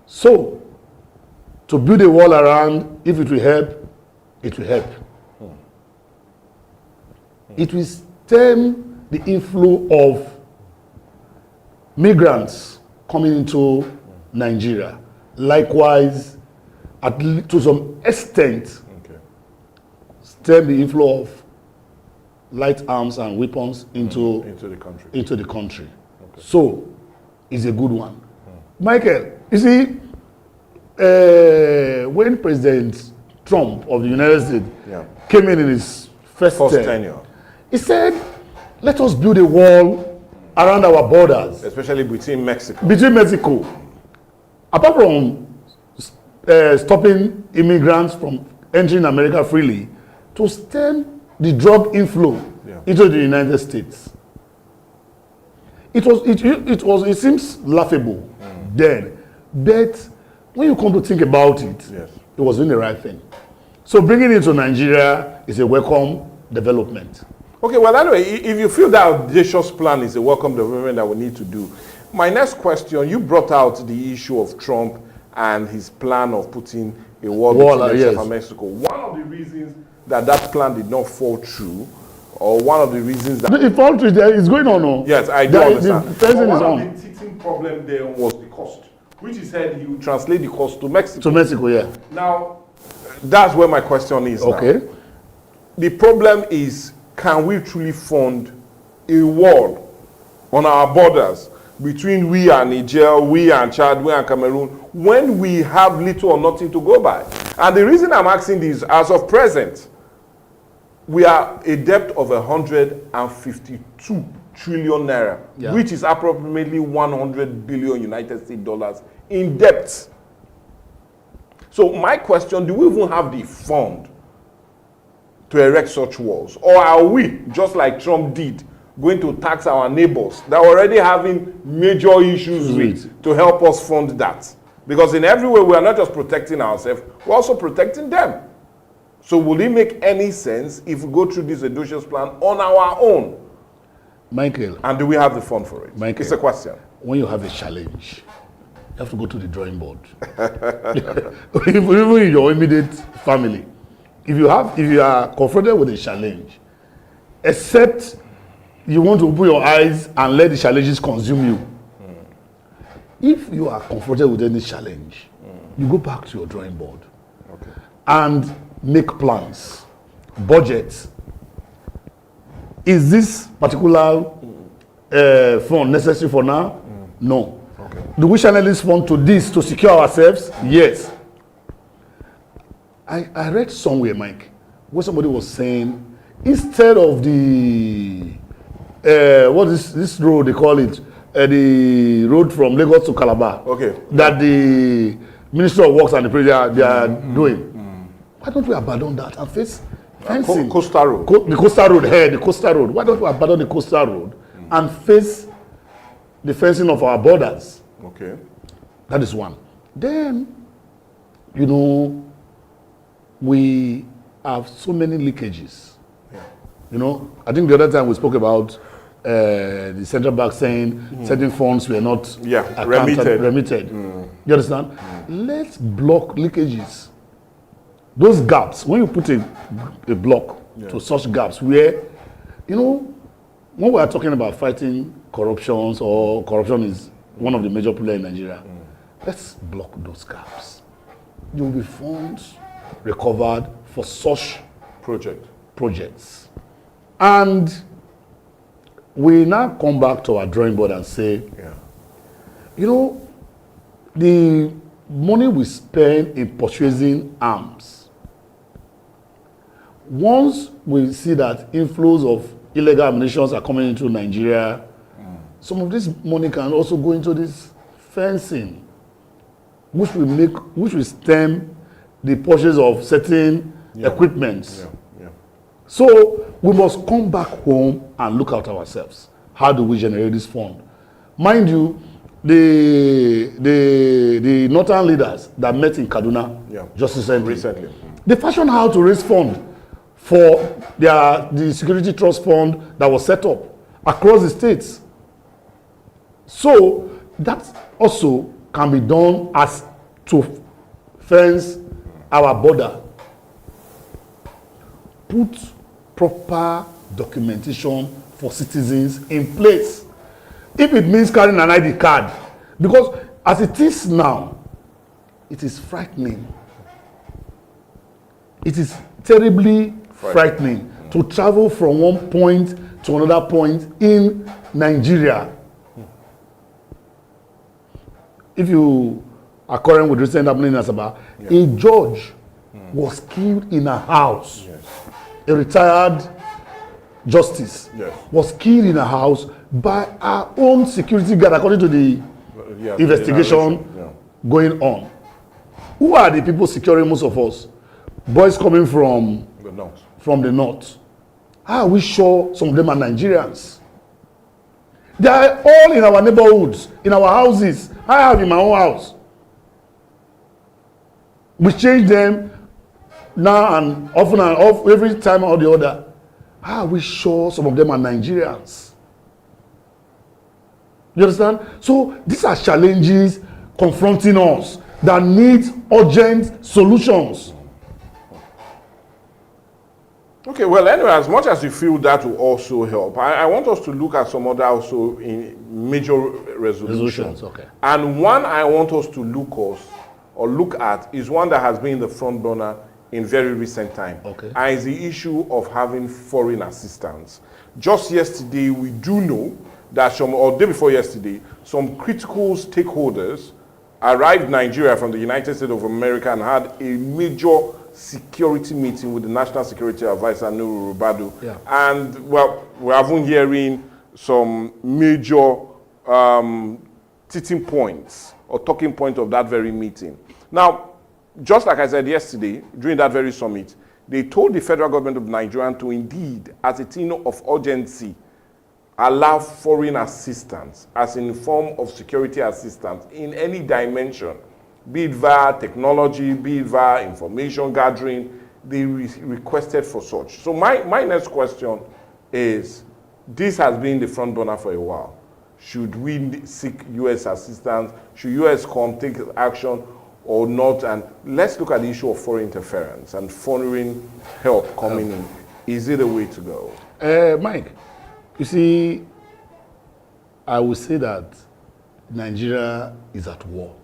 So, to build a wall around, if it will help, it will help. It will stem the inflow of migrants coming into Nigeria. Likewise, to some extent, stem the inflow of light arms and weapons into the country. So, it's a good one. Michael, you see, when President Trump of the United States came in his first tenure, he said, let us build a wall around our borders. Especially between Mexico. Apart from stopping immigrants from entering America freely, to stem the drug inflow into the United States. It seems laughable then, but when you come to think about it, it was doing the right thing. So bringing it to Nigeria is a welcome development. Okay, well, anyway, if you feel that audacious plan is a welcome development that we need to do, my next question, you brought out the issue of Trump and his plan of putting a wall between Mexico and Mexico. One of the reasons that plan did not fall through, or one of the reasons that... It fall through, it's going on. No? Yes, I do understand. One of the teething problem there was the cost, which he said he would translate the cost to Mexico. To Mexico, yeah. Now, that's where my question is now. The problem is, can we truly fund a wall on our borders between we and Niger, we and Chad, we and Cameroon, when we have little or nothing to go by? And the reason I'm asking this, as of present, we are a debt of 152 trillion naira, which is approximately 100 billion United States dollars in debt. So my question, do we even have the fund to erect such walls? Or are we, just like Trump did, going to tax our neighbors that are already having major issues with to help us fund that? Because in every way, we are not just protecting ourselves, we're also protecting them. So will it make any sense if we go through this audacious plan on our own? Michael. And do we have the fund for it? Michael, it's a question. When you have a challenge, you have to go to the drawing board. Even in your immediate family. If you are confronted with a challenge, except you want to open your eyes and let the challenges consume you. If you are confronted with any challenge, you go back to your drawing board and make plans, budgets. Is this particular fund necessary for now? No. Do we channel this fund to this to secure ourselves? Yes. I read somewhere, Mike, where somebody was saying, instead of the what is this road they call it, the road from Lagos to Calabar, that the Ministry of Works and the President they are doing. Why don't we abandon that and face fencing? Coastal road. The coastal road here, the coastal road. Why don't we abandon the coastal road and face the fencing of our borders? That is one. Then, you know, we have so many leakages. You know, I think the other time we spoke about the central bank saying certain funds were not remitted. You understand? Let's block leakages. Those gaps, when you put a block to such gaps where, you know, when we are talking about fighting corruptions, or corruption is one of the major players in Nigeria, let's block those gaps. There will be funds recovered for such projects. And we now come back to our drawing board and say, you know, the money we spend in purchasing arms, once we see that inflows of illegal ammunition are coming into Nigeria, some of this money can also go into this fencing, which will stem the purchase of certain equipments. So we must come back home and look at ourselves. How do we generate this fund? Mind you, the northern leaders that met in Kaduna just recently, they fashioned how to raise funds for the security trust fund that was set up across the states. So that also can be done as to fence our border. Put proper documentation for citizens in place. If it means carrying an ID card, because as it is now, it is frightening. It is terribly frightening to travel from one point to another point in Nigeria. If you are current with recent happening in Asaba, a judge was killed in a house. A retired justice was killed in a house by our own security guard, according to the investigation going on. Who are the people securing most of us? Boys coming from the north. How are we sure some of them are Nigerians? They are all in our neighborhoods, in our houses. I have in my own house. We change them now and often and off, every time or the other. How are we sure some of them are Nigerians? You understand? So these are challenges confronting us that need urgent solutions. Okay, well, anyway, as much as you feel that will also help, I want us to look at some other also in major resolutions. Okay. And one I want us to look at is one that has been in the front burner in very recent time. Okay. And is the issue of having foreign assistance. Just yesterday, we do know that or day before yesterday, some critical stakeholders arrived in Nigeria from the United States of America and had a major security meeting with the National Security Advisor, Nuru Rubadu. And, well, we have been hearing some major teaching points or talking point of that very meeting. Now, just like I said yesterday, during that very summit, they told the federal government of Nigeria to indeed, as a thing of urgency, allow foreign assistance as in form of security assistance in any dimension, be it via technology, be it via information gathering. They requested for such. So my next question is, this has been the front burner for a while. Should we seek U.S. assistance? Should U.S. come take action or not? And let's look at the issue of foreign interference and foreign help coming in. Is it the way to go? Mike, you see, I would say that Nigeria is at war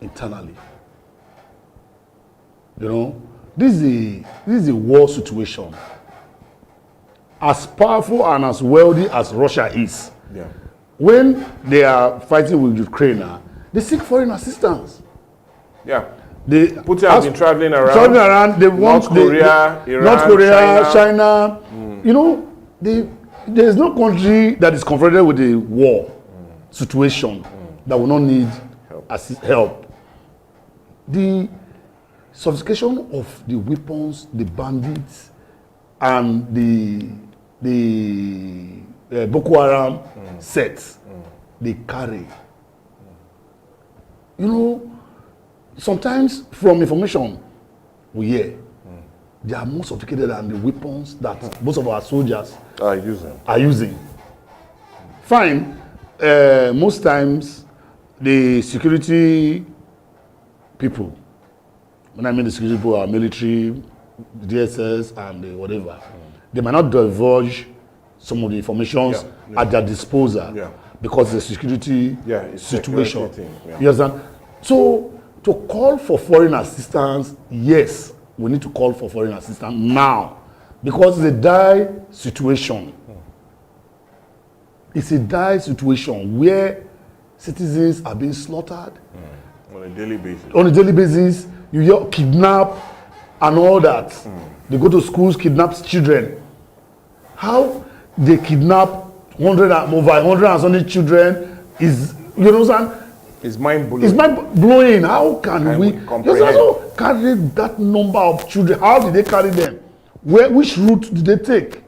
internally. You know, this is a war situation. As powerful and as wealthy as Russia is, when they are fighting with Ukraine, they seek foreign assistance. Putin has been traveling around. They want North Korea, Iran, North Korea, China. You know, there is no country that is confronted with a war situation that will not need help. The sophistication of the weapons, the bandits, and the Boko Haram sets they carry. You know, sometimes from information we hear, they are more sophisticated than the weapons that most of our soldiers are using. Fine, most times the security people, when I mean the security people are military, DSS and whatever, they might not divulge some of the informations at their disposal because the security situation. You understand? So to call for foreign assistance, yes, we need to call for foreign assistance now because it's a dire situation. It's a dire situation where citizens are being slaughtered, On a daily basis. On a daily basis, you hear kidnap and all that. They go to schools, kidnap children. How they kidnap over 100 and something children is, you know what I'm saying? It's mind-blowing. It's mind-blowing. How can we comprehend? also carry that number of children? How did they carry them? Which route did they take?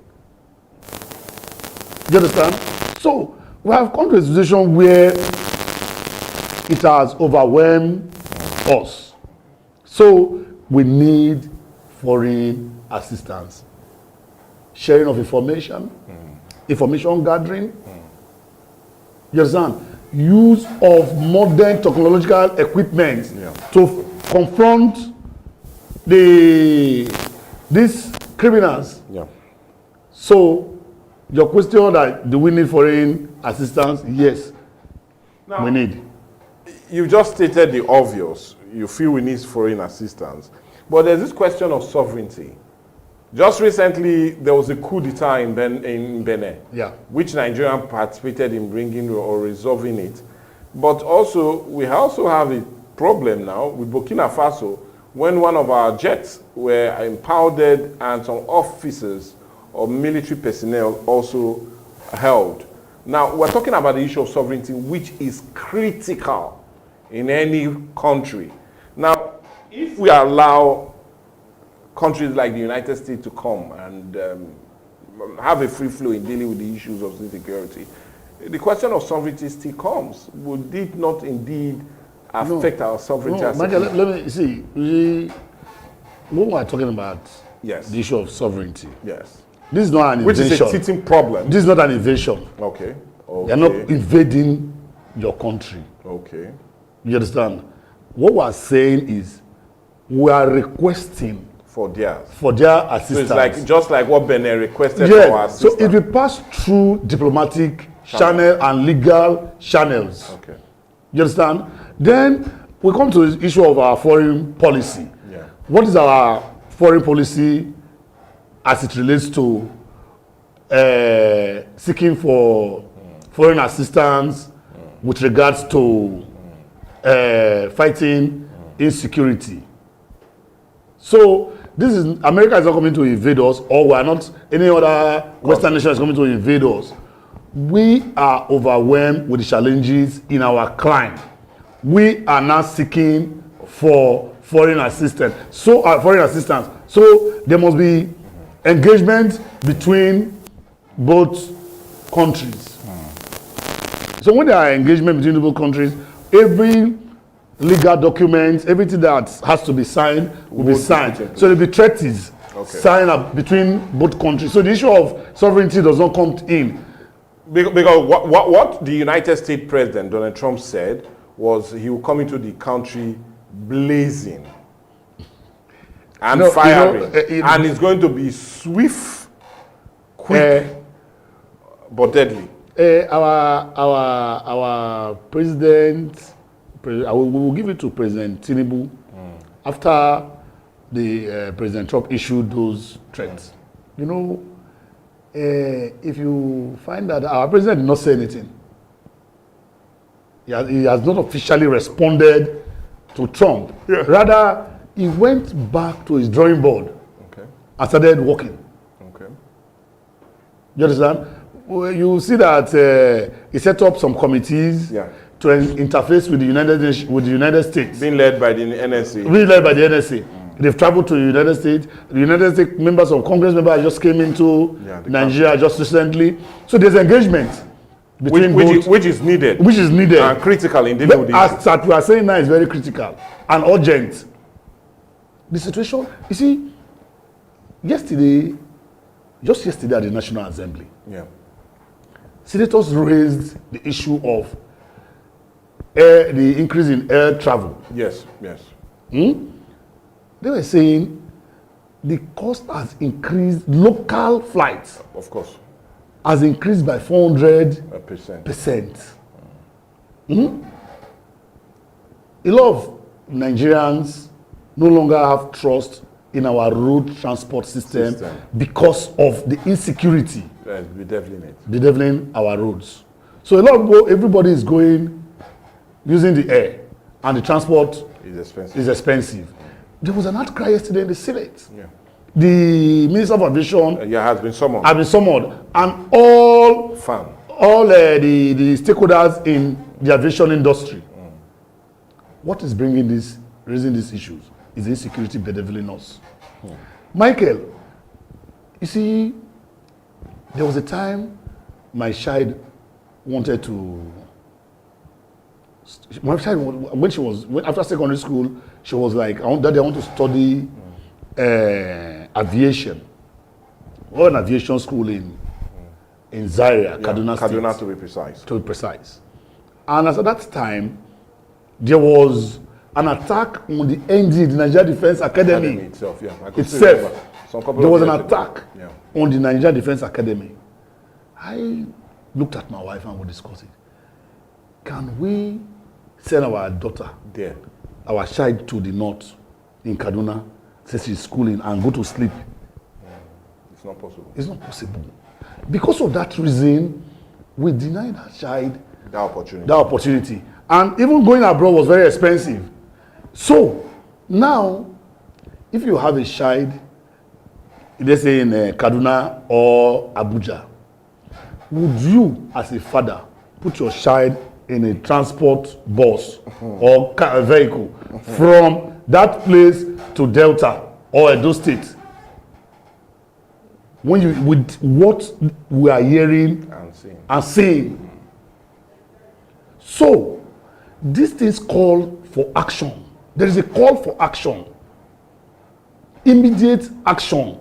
You understand? So we have come to a situation where it has overwhelmed us. So we need foreign assistance, sharing of information, information gathering. You understand? Use of modern technological equipment to confront these criminals. Yeah. So your question that do we need foreign assistance? Yes, we need. You just stated the obvious. You feel we need foreign assistance. But there's this question of sovereignty. Just recently, there was a coup d'etat in Benin, which Nigeria participated in bringing or resolving it. But also, we also have a problem now with Burkina Faso when one of our jets were impounded and some officers or military personnel also held. Now, we're talking about the issue of sovereignty, which is critical in any country. Now, if we allow countries like the United States to come and have a free flow in dealing with the issues of security, the question of sovereignty still comes. Would it not indeed affect our sovereignty? Let me see. When we're talking about the issue of sovereignty, this is not an invasion. Which is a sitting problem. This is not an invasion. Okay. You're not invading your country. Okay. You understand? What we're saying is we are requesting for their assistance. So it's like just like what Benin requested for our assistance. So it will pass through diplomatic channel and legal channels. Okay. You understand? Then we come to the issue of our foreign policy. Yeah. What is our foreign policy as it relates to seeking for foreign assistance with regards to fighting insecurity? So this is America is not coming to invade us, or we are not, any other Western nation is coming to invade us. We are overwhelmed with the challenges in our climate. We are now seeking for foreign assistance. So there must be engagement between both countries. So when there are engagement between both countries, every legal documents, everything that has to be signed will be signed. So there will be treaties signed up between both countries. So the issue of sovereignty does not come in. Because what the United States President Donald Trump said was he will come into the country blazing and firing. And it's going to be swift, quick, but deadly. Our president, we will give it to President Tinubu after the President Trump issued those threats. You know, if you find that our president did not say anything, he has not officially responded to Trump. Yeah. Rather, he went back to his drawing board and started working. Okay. You understand? Well, you see that he set up some committees to interface with the United States. Being led by the NSA. Being led by the NSA. They've traveled to the United States. The United States members of Congress members just came into Nigeria just recently. So there's engagement between both, which is needed. Which is needed. And critical in dealing with the as that we are saying now is very critical and urgent. The situation, you see, just yesterday at the National Assembly, senators raised the issue of the increase in air travel. Yes. They were saying the cost has increased, local flights, of course, has increased by 400%. A lot of Nigerians no longer have trust in our road transport system because of the insecurity bedeviling our roads. So everybody is going using the air and the transport is expensive. There was an outcry yesterday in the Senate. Yeah. The Minister of Aviation has been summoned. And all the stakeholders in the aviation industry. What is raising these issues is insecurity bedeviling us. Michael, you see, there was a time my child wanted to. My child, after secondary school, she was like, Daddy, I want to study aviation. Or an aviation school in Zaria, Kaduna State. Kaduna to be precise. And at that time, there was an attack on the ND, the Nigeria Defense Academy itself. There was an attack on the Nigeria Defense Academy. I looked at my wife and we discussed it. Can we send our daughter, our child, to the north in Kaduna, since she's schooling, and go to sleep? It's not possible. It's not possible. Because of that reason, we denied our child that opportunity. And even going abroad was very expensive. So now, if you have a child, let's say in Kaduna or Abuja, would you, as a father, put your child in a transport bus or vehicle from that place to Delta or Edo State? With what we are hearing and seeing. So, these things call for action. There is a call for action. Immediate action.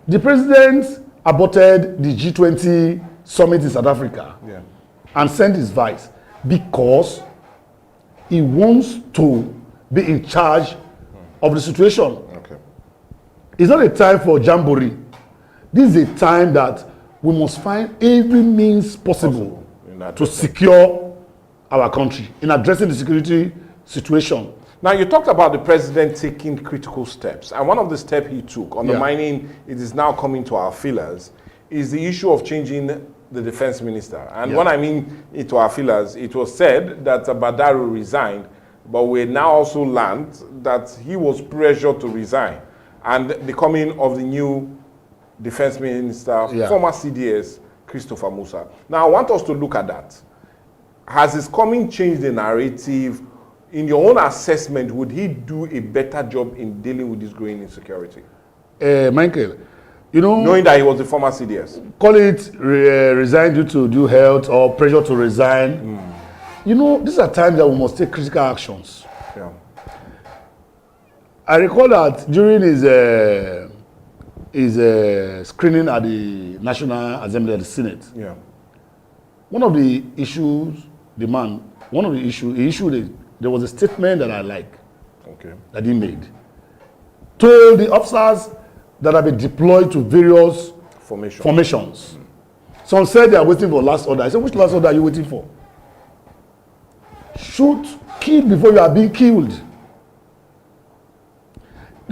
The president aborted the G20 summit in South Africa and sent his vice because he wants to be in charge of the situation. Okay. It's not a time for jamboree. This is a time that we must find every means possible to secure our country in addressing the security situation. Now, you talked about the president taking critical steps, and one of the steps he took, undermining it is now coming to our feelers, is the issue of changing the defense minister. And when I mean it to our feelers, it was said that Badaru resigned, but we now also learned that he was pressured to resign. And the coming of the new defense minister, former CDS, Christopher Musa. Now, I want us to look at that. Has his coming changed the narrative? In your own assessment, would he do a better job in dealing with this growing insecurity? Michael, you know, knowing that he was the former CDS. Call it resign due to due health or pressure to resign. You know, these are times that we must take critical actions. Yeah. I recall that during his screening at the National Assembly of the Senate, one of the issues, he issued there was a statement that I like that he made. Told the officers that have been deployed to various formations. Some said they are waiting for last order. I said, which last order are you waiting for? Shoot, kill before you are being killed.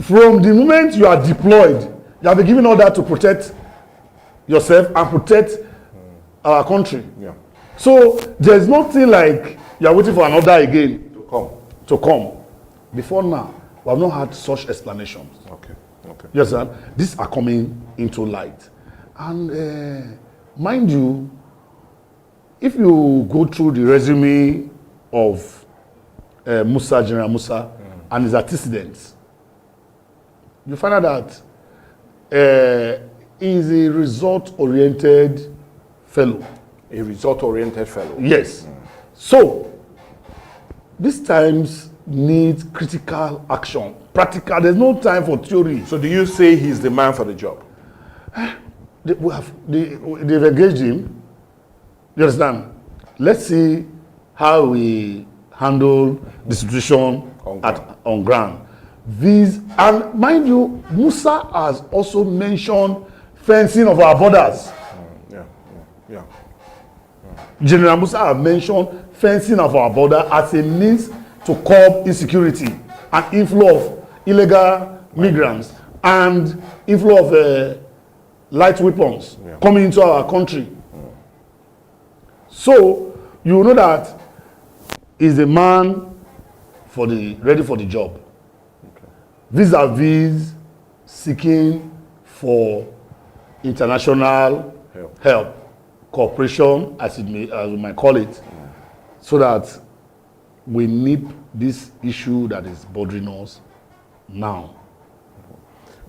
From the moment you are deployed, you have been given order to protect yourself and protect our country. So there's nothing like you are waiting for an order again to come. Before now, we have not had such explanations. Yes, sir. These are coming into light. And mind you, if you go through the resume of General Musa and his antecedents, you find out that he is a result-oriented fellow. A result-oriented fellow? Yes. So, these times need critical action, practical. There's no time for theory. So do you say he's the man for the job? They've engaged him. You understand? Let's see how we handle the situation on ground. And mind you, Musa has also mentioned fencing of our borders. General Musa has mentioned fencing of our border as a means to curb insecurity and inflow of illegal migrants and inflow of light weapons coming into our country. So you know that is a man ready for the job. Vis-a-vis seeking for international help, cooperation, as we might call it, so that we nip this issue that is bothering us now.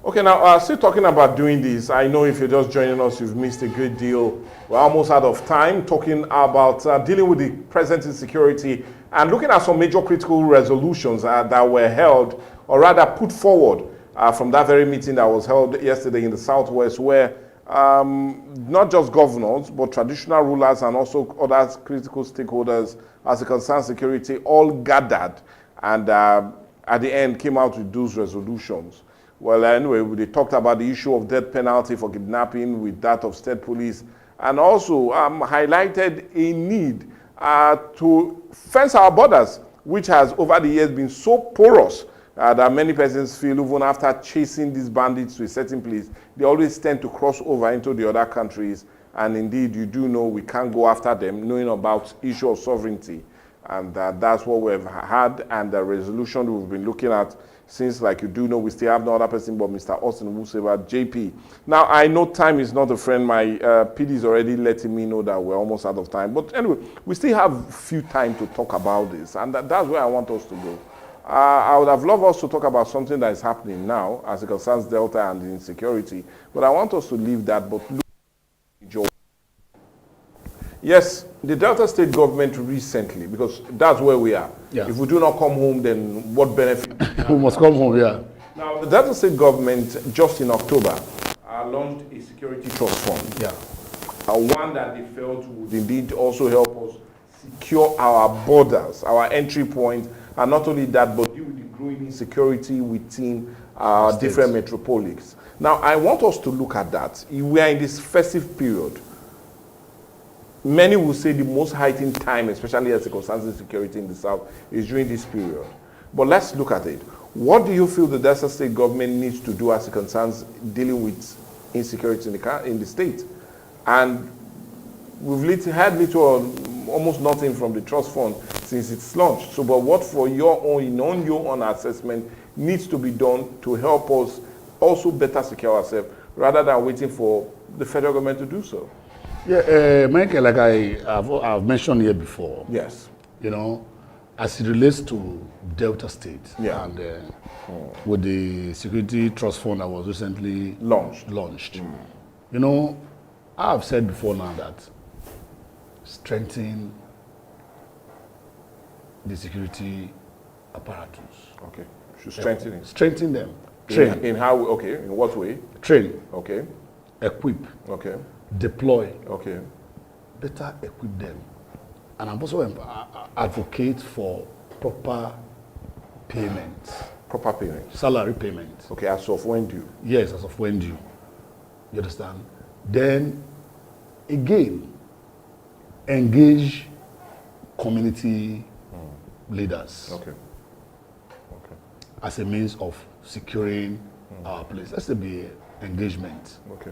Okay, now still talking about doing this, I know if you're just joining us, you've missed a great deal. We're almost out of time talking about dealing with the present insecurity and looking at some major critical resolutions that were held, or rather put forward from that very meeting that was held yesterday in the Southwest, where not just governors, but traditional rulers and also other critical stakeholders as it concerns security all gathered and at the end came out with those resolutions. Well, anyway, they talked about the issue of death penalty for kidnapping with that of state police, and also highlighted a need to fence our borders, which has over the years been so porous that many persons feel even after chasing these bandits to a certain place, they always tend to cross over into the other countries. And indeed, you do know we can't go after them, knowing about issue of sovereignty. And that's what we've had, and the resolution we've been looking at since, like you do know, we still have no other person but Mr. Austin Wuseba, JP. Now, I know time is not a friend. My PD is already letting me know that we're almost out of time. But anyway, we still have a few time to talk about this, and that's where I want us to go. I would have loved us to talk about something that is happening now as it concerns Delta and the insecurity, but I want us to leave that, but look at Joe. Yes, the Delta State government recently, because that's where we are. Yeah. If we do not come home, then what benefit? We must come home, yeah. Now, the Delta State government, just in October, launched a security trust fund. Yeah. One that they felt would indeed also help us secure our borders, our entry point, and not only that, but deal with the growing insecurity within different metropolises. Now, I want us to look at that. We are in this festive period. Many will say the most heightened time, especially as it concerns insecurity in the South, is during this period. But let's look at it. What do you feel the Delta State government needs to do as it concerns dealing with insecurity in the state? And we've heard little or almost nothing from the trust fund since it's launched. So, but what for your own assessment needs to be done to help us also better secure ourselves, rather than waiting for the federal government to do so? Yeah, Michael, like I've mentioned here before. Yes. You know, as it relates to Delta State, yeah, and with the security trust fund that was recently launched. You know, I've said before now that strengthen the security apparatus. Okay. Should strengthen it. Strengthen them. Train. In how? Okay. In what way? Train. Okay. Equip. Okay. Deploy. Okay. Better equip them. And I'm also advocate for proper payment. Proper payment. Salary payment. Okay, as of when due? Yes, as of when due. You understand? Then, again, engage community leaders. Okay. As a means of securing our place. Let's say be engagement. Okay.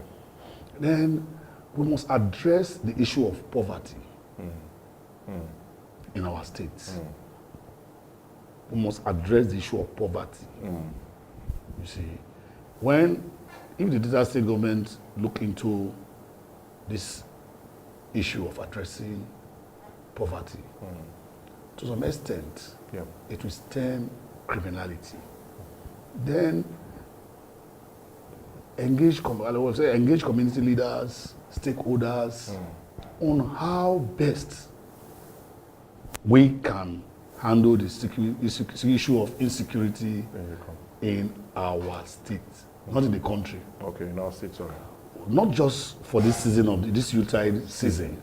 Then we must address the issue of poverty in our states. We must address the issue of poverty. You see, if the Delta State government look into this issue of addressing poverty, to some extent, it will stem criminality. Then engage community leaders, stakeholders on how best we can handle the issue of insecurity in our state, not in the country. Okay, in our state, sorry. Not just for this season of this Yuletide season,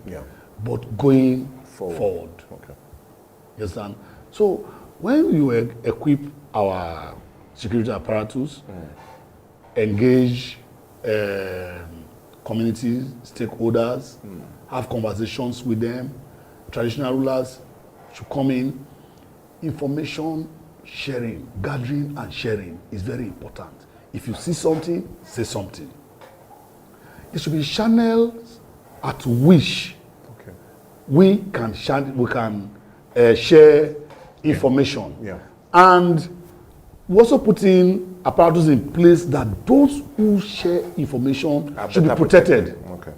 but going forward. Okay. You understand? So when you equip our security apparatus, engage community stakeholders, have conversations with them, traditional rulers should come in. Information sharing, gathering and sharing is very important. If you see something, say something. It should be channels at which we can share information. And we also put in apparatus in place that those who share information should be protected. Okay.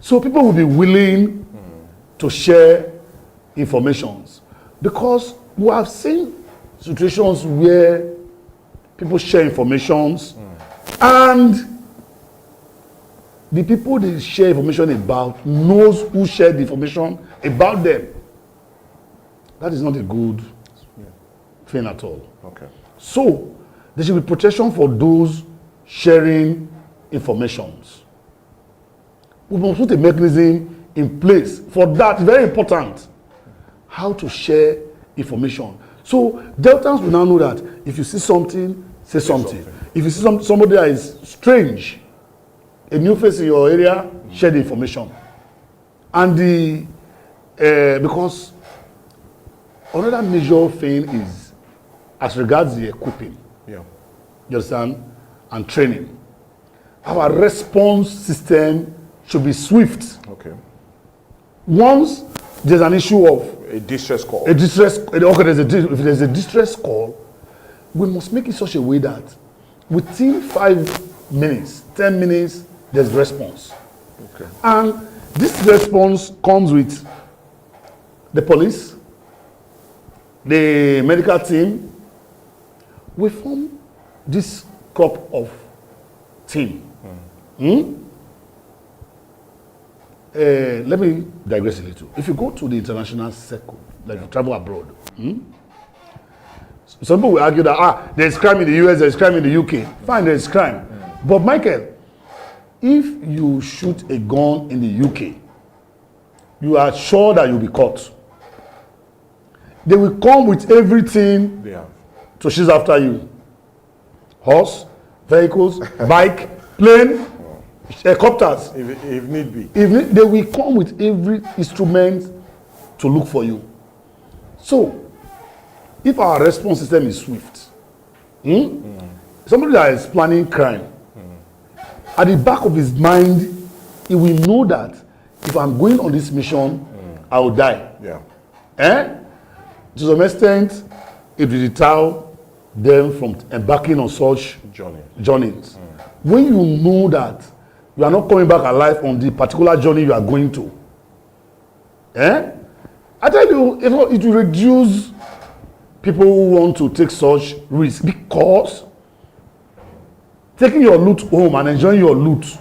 So people will be willing to share informations, because we have seen situations where people share informations and the people they share information about knows who shared the information about them. That is not a good thing at all. Okay. So there should be protection for those sharing informations. We must put a mechanism in place for that. Very important. How to share information. So Deltans will now know that if you see something, say something. If you see somebody that is strange, a new face in your area, share the information. And because another major thing is as regards the equipping. Yeah. You understand? And training. Our response system should be swift. Okay. Once there's an issue of a distress call. If there's a distress call, we must make it such a way that within 5 minutes, 10 minutes, there's response. Okay. And this response comes with the police, the medical team. We form this crop of team. Let me digress a little. If you go to the international circle, like you travel abroad, some people will argue that there's crime in the US, there's crime in the UK. Fine, there's crime. But Michael, if you shoot a gun in the UK, you are sure that you'll be caught. They will come with everything to chase after you. Horse, vehicles, bike, plane, helicopters. If need be. They will come with every instrument to look for you. So, if our response system is swift, somebody that is planning crime, at the back of his mind, he will know that if I'm going on this mission, I will die. Yeah. To some extent, it will deter them from embarking on such journeys. When you know that you are not coming back alive on the particular journey you are going to, I tell you, it will reduce people who want to take such risks, because taking your loot home and enjoying your loot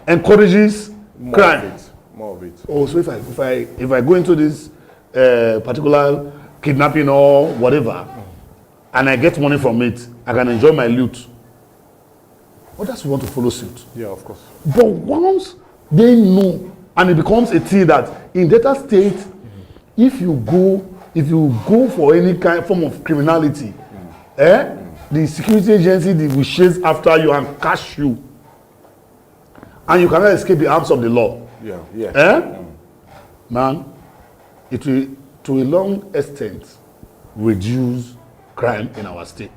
encourages crime. More of it. Oh, so if I go into this particular kidnapping or whatever, and I get money from it, I can enjoy my loot. Others want to follow suit. Yeah, of course. But once they know, and it becomes a thing that in Delta State, if you go for any form of criminality, the security agency will chase after you and catch you, and you cannot escape the arms of the law. Man, it will, to a long extent, reduce crime in our state.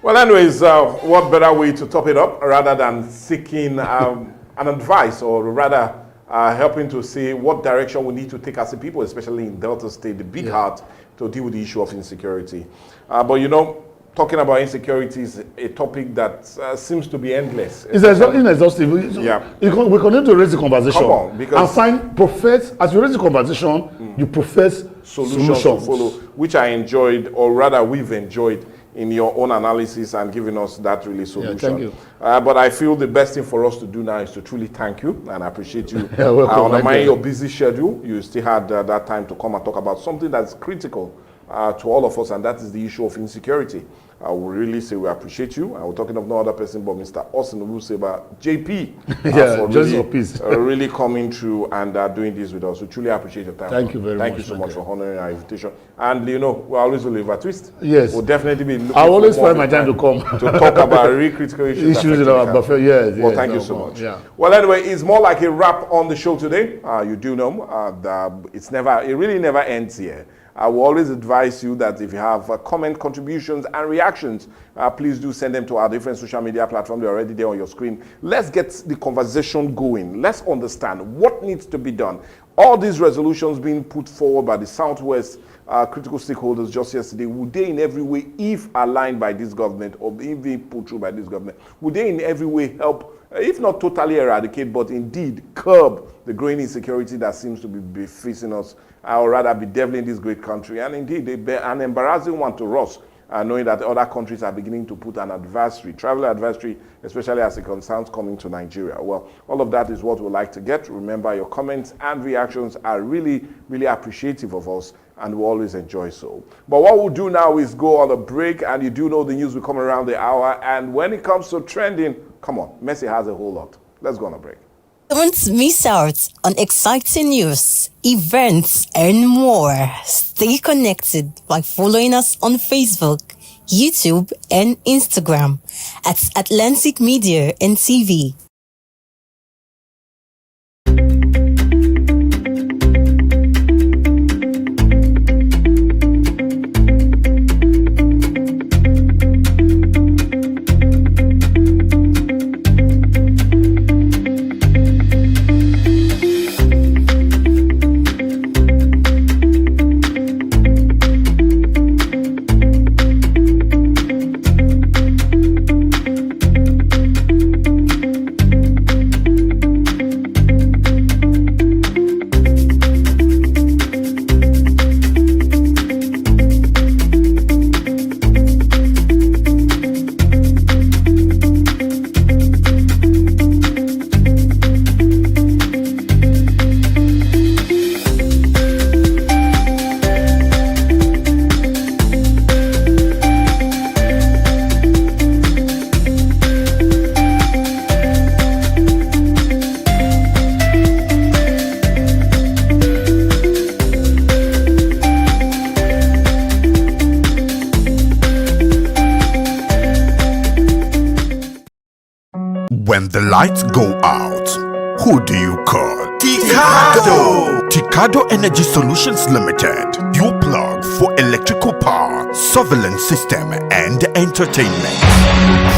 Well, anyways, what better way to top it up rather than seeking an advice, or rather helping to see what direction we need to take as a people, especially in Delta State, the big heart, to deal with the issue of insecurity. But you know, talking about insecurity is a topic that seems to be endless. It's inexhaustive. Yeah. We continue to raise the conversation. Come on, because as you raise the conversation, you profess solutions to follow, which I enjoyed, or rather we've enjoyed in your own analysis and giving us that really solution. Thank you. But I feel the best thing for us to do now is to truly thank you and appreciate you. Welcome, your busy schedule, you still had that time to come and talk about something that's critical to all of us, and that is the issue of insecurity. I will really say we appreciate you. I was talking of no other person but Mr. Austin Owuseba, JP, for really coming through and doing this with us. We truly appreciate your time. Thank you very much. Thank you so much for honoring our invitation. And you know, we always will leave a twist. Yes. We'll definitely be looking I always find my time to come to talk about really critical issues in our buffet. Yes. Well, thank you so much. Yeah. Well, anyway, it's more like a wrap on the show today. You do know that it really never ends here. I will always advise you that if you have comment, contributions, and reactions reactions, please do send them to our different social media platforms. They're already there on your screen. Let's get the conversation going. Let's understand what needs to be done. All these resolutions being put forward by the Southwest critical stakeholders just yesterday, would they in every way, if aligned by this government or if being put through by this government, would they in every way help, if not totally eradicate, but indeed curb the growing insecurity that seems to be facing us, or rather be deviling this great country? And indeed, an embarrassing one to us, knowing that other countries are beginning to put an travel advisory, especially as it concerns coming to Nigeria. Well, all of that is what we'd like to get. Remember, your comments and reactions are really, really appreciative of us, and we always enjoy so. But what we'll do now is go on a break, and you do know the news will come around the hour, and when it comes to trending, come on, Messi has a whole lot. Let's go on a break. Don't miss out on exciting news, events, and more. Stay connected by following us on Facebook, YouTube, and Instagram at Atlantic Media and TV. When the lights go out, who do you call? Ticado! Ticado Energy Solutions Limited. Your plug for electrical power, surveillance system, and entertainment.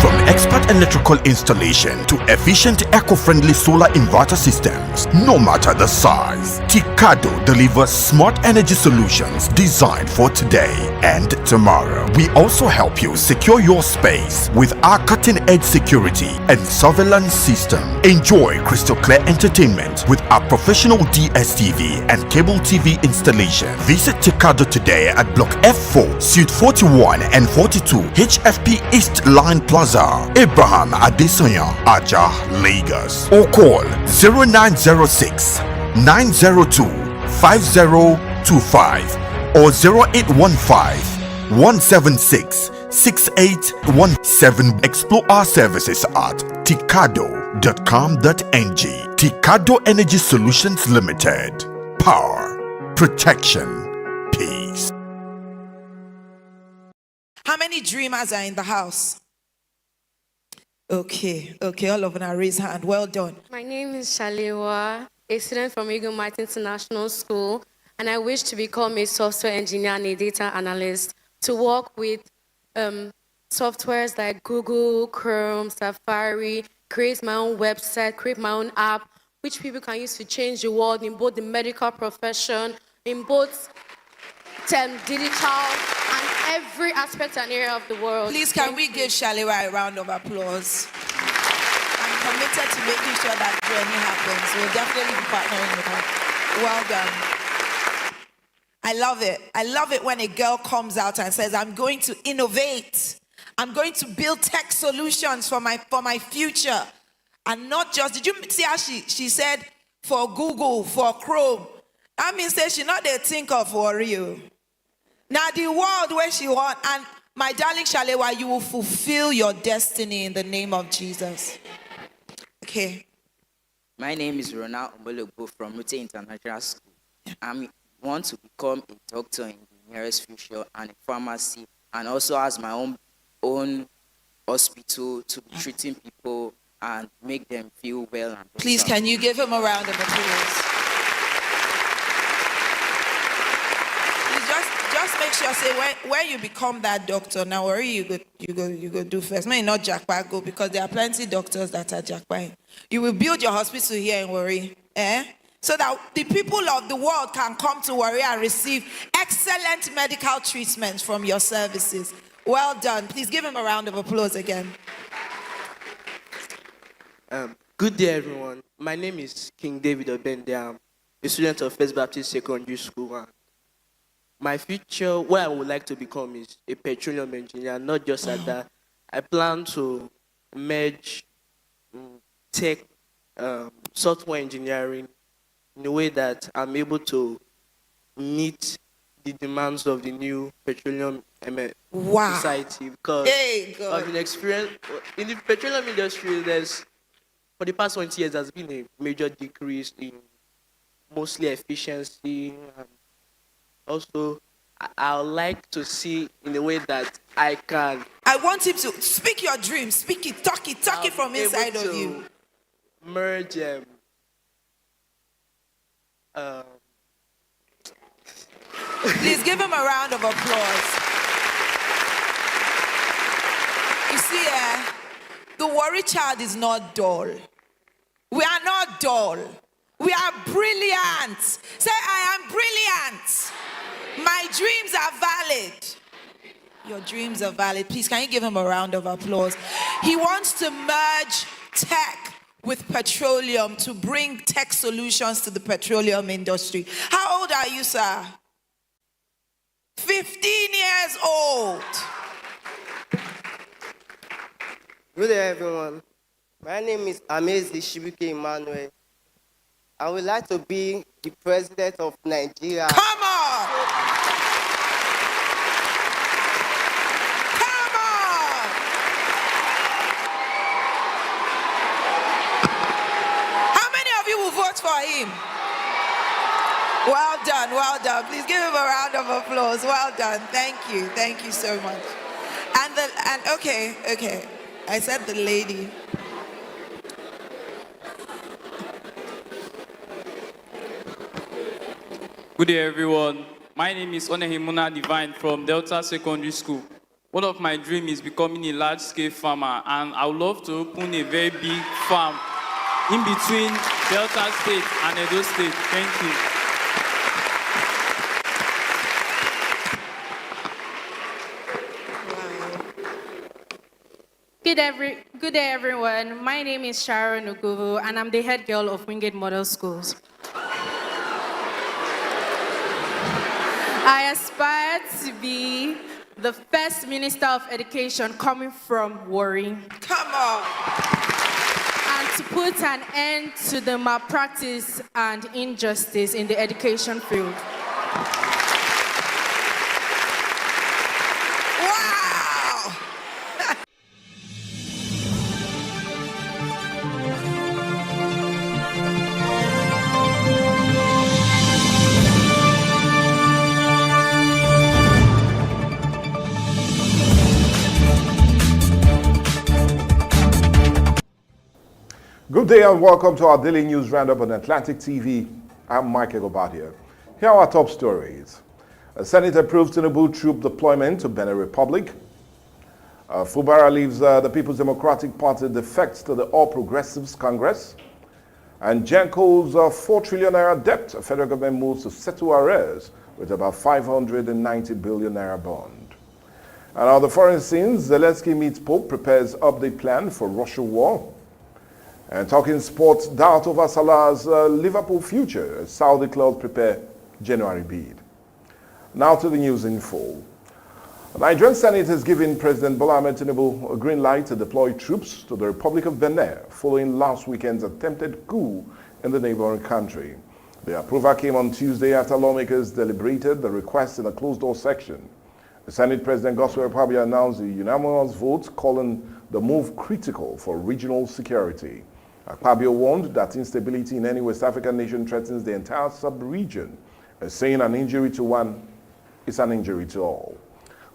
From expert electrical installation to efficient eco-friendly solar inverter systems, no matter the size, Ticado delivers smart energy solutions designed for today and tomorrow. We also help you secure your space with our cutting-edge security and surveillance system. Enjoy crystal clear entertainment with our professional DSTV and cable TV installation. Visit Ticado today at Block F4, Suite 41 and 42, HFP East Line Plaza, Abraham Adesanya, Aja, Lagos. Or call 0906 902 5025 or 0815 176 6817. Explore our services at ticado.com.ng. Ticado Energy Solutions Limited. Power, protection, peace. How many dreamers are in the house? Okay, all of them are raised hand. Well done. My name is Shalewa, a student from Eagle Mart International School, and I wish to become a software engineer and a data analyst to work with softwares like Google, Chrome, Safari, create my own website, create my own app, which people can use to change the world in both the medical profession, in both digital, and every aspect and area of the world. Please, can we give Shalewa a round of applause? I'm committed to making sure that journey happens. We'll definitely be partnering with her. Well done. I love it. I love it when a girl comes out and says, I'm going to innovate. I'm going to build tech solutions for my future. And not just, did you see how she said for Google, for Chrome? That means that she not there think of for you. Now the world where she want, and my darling Shalewa, you will fulfill your destiny in the name of Jesus. Okay. My name is Ronald Ombologbo from Rute International School. I want to become a doctor in the nearest future and a pharmacy, and also has my own hospital to be treating people and make them feel well. And please, can you give him a round of applause? Please just make sure say when you become that doctor, now worry you go do first. Maybe not Jackpot go because there are plenty doctors that are Jackpot. You will build your hospital here in Warri, so that the people of the world can come to Warri and receive excellent medical treatment from your services. Well done. Please give him a round of applause again. Good day, everyone. My name is King David Obende. I'm a student of First Baptist Secondary School. My future, what I would like to become is a petroleum engineer, not just at that. I plan to merge tech, software engineering in a way that I'm able to meet the demands of the new petroleum society. Because I've been experienced in the petroleum industry, for the past 20 years, there's been a major decrease in mostly efficiency. And also, I would like to see in a way that I can. I want him to speak your dream, speak it, talk it from inside of you. Merge. Please give him a round of applause. You see, the Warri child is not dull. We are not dull. We are brilliant. Say, I am brilliant. My dreams are valid. Your dreams are valid. Please, can you give him a round of applause? He wants to merge tech with petroleum to bring tech solutions to the petroleum industry. How old are you, sir? 15 years old. Good day, everyone. My name is Amezi Shibuke Emmanuel. I would like to be the president of Nigeria. Come on! Come on! How many of you will vote for him? Well done, well done. Please give him a round of applause. Well done. Thank you so much. And okay. I said the lady. Good day, everyone. My name is Onehimuna Divine from Delta Secondary School. One of my dreams is becoming a large-scale farmer, and I would love to open a very big farm in between Delta State and Edo State. Thank you. Good day, everyone. My name is Sharon Uguvu, and I'm the head girl of Wingate Model Schools. I aspire to be the first Minister of Education coming from Warri. Come on! And to put an end to the malpractice and injustice in the education field. Good day and welcome to our daily news roundup on Atlantic TV. I'm Mike Egobat here. Here are our top stories. A Senate approves Tinubu troop deployment to Benin Republic. Fubara leaves the People's Democratic Party defects to the All Progressives Congress. And Genco's 4 trillion naira debt, the federal government moves to settle arrears with about 590 billion naira bond. And on the foreign scenes, Zelensky meets Pope, prepares update plan for Russia war. And talking sports, doubt over Salah's Liverpool future as Saudi clubs prepare January bid. Now to the news in full. The Nigerian Senate has given President Bola Ahmed Tinubu a green light to deploy troops to the Republic of Benin following last weekend's attempted coup in the neighboring country. The approval came on Tuesday after lawmakers deliberated the request in a closed-door section. The Senate President Godswill Akpabio announced a unanimous vote calling the move critical for regional security. Akpabio warned that instability in any West African nation threatens the entire sub-region, saying an injury to one is an injury to all.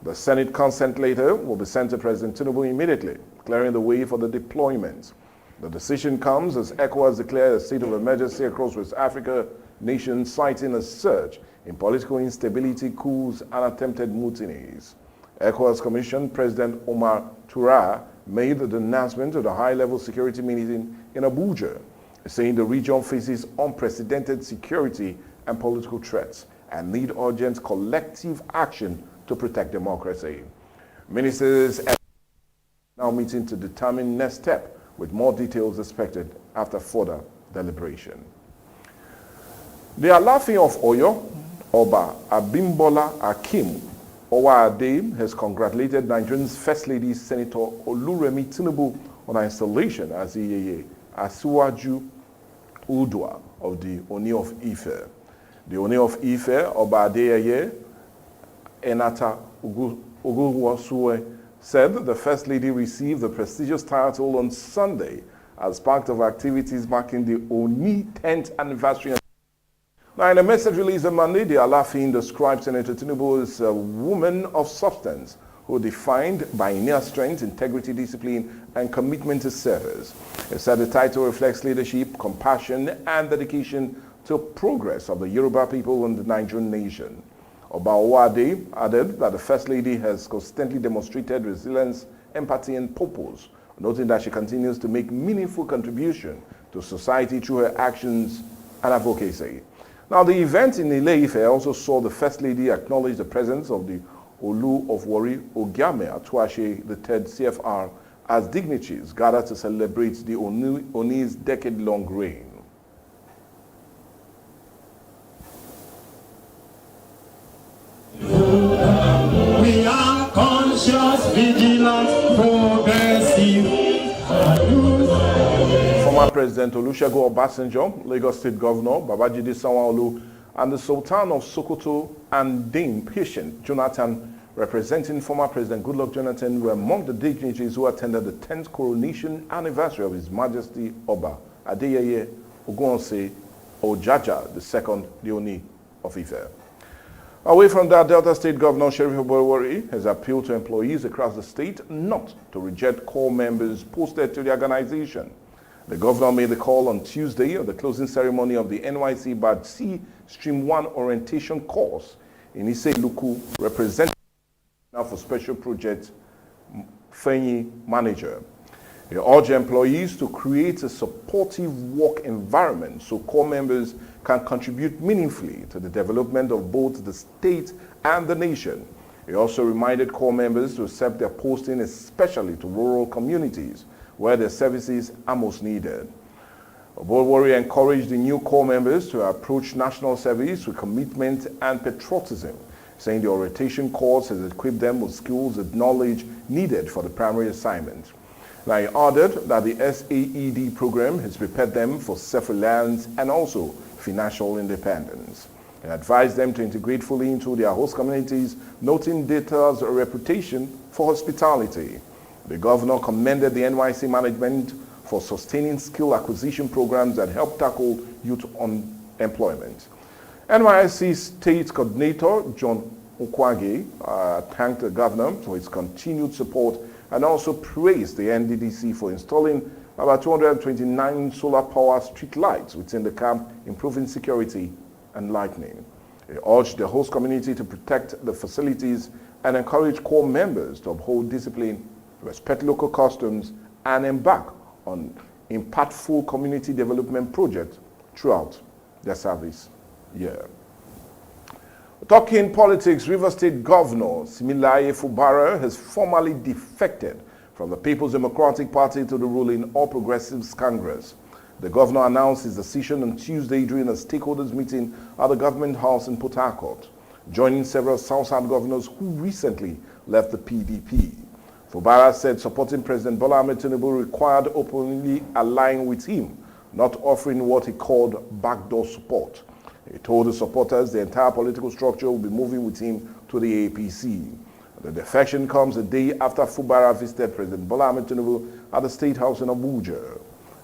The Senate consent letter will be sent to President Tinubu immediately, clearing the way for the deployment. The decision comes as ECOWAS declared a state of emergency across West Africa nations, citing a surge in political instability, coups, and attempted mutinies. ECOWAS Commission President Omar Touré made the announcement at a high-level security meeting in Abuja, saying the region faces unprecedented security and political threats and need urgent collective action to protect democracy. Ministers are now meeting to determine next step, with more details expected after further deliberation. The Alaafin of Oyo, Oba Abimbola Akim Owade, has congratulated Nigeria's First Lady Senator Oluremi Tinubu on her installation as the Asiwaju Udwa of the Oni of Ife. The Oni of Ife, Oba Adeyeye Enata Ogunwosue, said the First Lady received the prestigious title on Sunday as part of activities marking the Oni 10th anniversary. Now, in a message released on Monday, the Alaafin described Senator Tinubu as a woman of substance who defined by inner strength, integrity, discipline, and commitment to service. He said the title reflects leadership, compassion, and dedication to progress of the Yoruba people and the Nigerian nation. Oba Owade added that the First Lady has constantly demonstrated resilience, empathy, and purpose, noting that she continues to make meaningful contribution to society through her actions and advocacy. Now, the event in Ile-Ife also saw the First Lady acknowledge the presence of the Olu of Warri Ogiame Atuashe III CFR as dignitaries gathered to celebrate the Oni's decade-long reign. We are conscious, vigilant, progressive. Former President Olusegun Obasanjo, Lagos State Governor Babajide Sanwo-Olu, and the Sultan of Sokoto and Dame Patient Jonathan, representing former President Goodluck Jonathan, were among the dignitaries who attended the 10th coronation anniversary of His Majesty Oba Adeyeye Ogunwose Ojaja II, the Oni of Ife. Away from that, Delta State Governor Sheriff Oborowori has appealed to employees across the state not to reject core members posted to the organization. The governor made the call on Tuesday at the closing ceremony of the NYC Batch C Stream 1 orientation course in Ise-Luku, representing now for Special Project Fenyi Manager. He urged employees to create a supportive work environment so core members can contribute meaningfully to the development of both the state and the nation. He also reminded core members to accept their posting, especially to rural communities where their services are most needed. Oborowori encouraged the new core members to approach national service with commitment and patriotism, saying the orientation course has equipped them with skills and knowledge needed for the primary assignment. Now, he added that the SAED program has prepared them for self-reliance and also financial independence. He advised them to integrate fully into their host communities, noting Delta's reputation for hospitality. The governor commended the NYC management for sustaining skill acquisition programs that help tackle youth unemployment. NYC State Coordinator John Okwage thanked the governor for his continued support and also praised the NDDC for installing about 229 solar power street lights within the camp, improving security and lighting. He urged the host community to protect the facilities and encourage core members to uphold discipline, respect local customs, and embark on impactful community development projects throughout their service year. Talking politics, Rivers State Governor Similaye Fubara has formally defected from the People's Democratic Party to the ruling All Progressives Congress. The governor announced his decision on Tuesday during a stakeholders meeting at the government house in Port Harcourt, joining several South-South governors who recently left the PDP. Fubara said supporting President Bola Ahmed Tinubu required openly aligning with him, not offering what he called backdoor support. He told the supporters the entire political structure will be moving with him to the APC. The defection comes a day after Fubara visited President Bola Ahmed Tinubu at the State House in Abuja.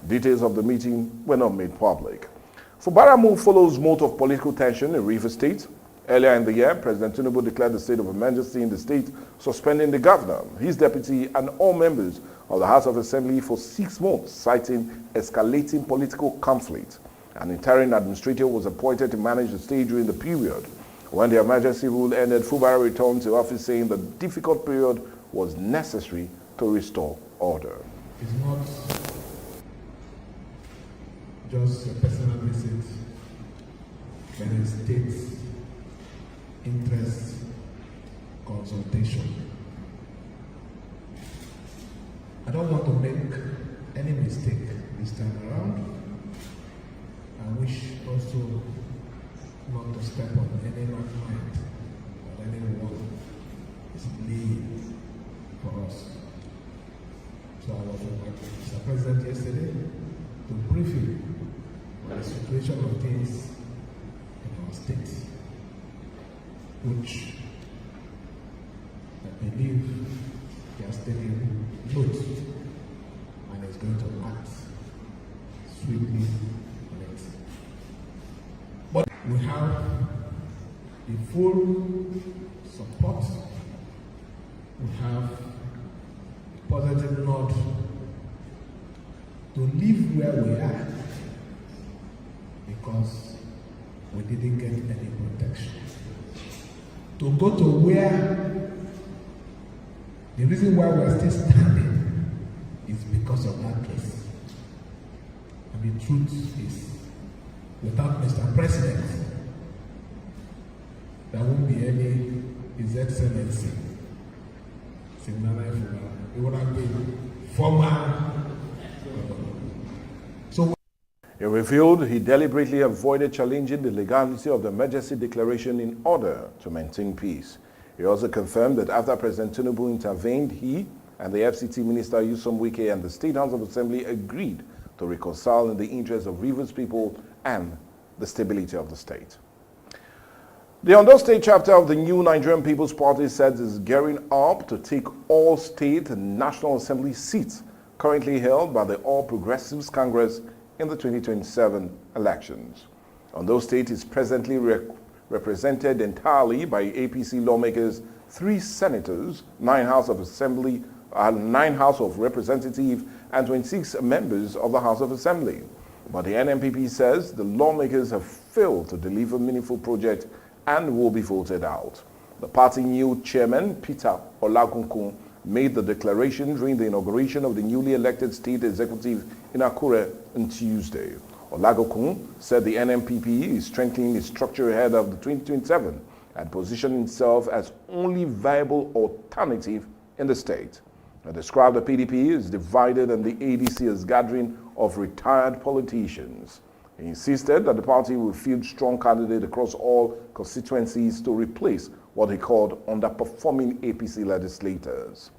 Details of the meeting were not made public. Fubara's move follows months of political tension in Rivers State. Earlier in the year, President Tinubu declared the state of emergency in the state, suspending the governor, his deputy, and all members of the House of Assembly for 6 months, citing escalating political conflict. An interim administrator was appointed to manage the state during the period. When the emergency rule ended, Fubara returned to office saying the difficult period was necessary to restore order. It's not just a personal visit, but a state interest consultation. I don't want to make any mistake this time around. I wish also not to step on any mind or anyone is lead for us. So I was with Mr. President yesterday to brief him on the situation of things in our state, which I believe he has taken note and is going to act swiftly on it. But we have the full support, we have positive nod to live where we are because we didn't get any protection. To go to where the reason why we're still standing is because of that case. And the truth is, without Mr. President, there won't be any His Excellency. It would have been former. So he revealed he deliberately avoided challenging the legality of the emergency declaration in order to maintain peace. He also confirmed that after President Tinubu intervened, he and the FCT Minister Nyesom Wike and the State House of Assembly agreed to reconcile in the interest of Rivers people and the stability of the state. The Ondo State chapter of the New Nigerian People's Party says is gearing up to take all state and National Assembly seats currently held by the All Progressives Congress in the 2027 elections. Ondo State is presently represented entirely by APC lawmakers, 3 senators, 9 House of Assembly, 9 House of Representatives, and 26 members of the House of Assembly. But the NNPP says the lawmakers have failed to deliver meaningful projects and will be voted out. The party new chairman, Peter Olagunkun, made the declaration during the inauguration of the newly elected state executive in Akure on Tuesday. Olagunkun said the NNPP is strengthening its structure ahead of the 2027 and positioning itself as only viable alternative in the state. He described the PDP as divided and the ADC as gathering of retired politicians. He insisted that the party will field strong candidates across all constituencies to replace what he called underperforming APC legislators.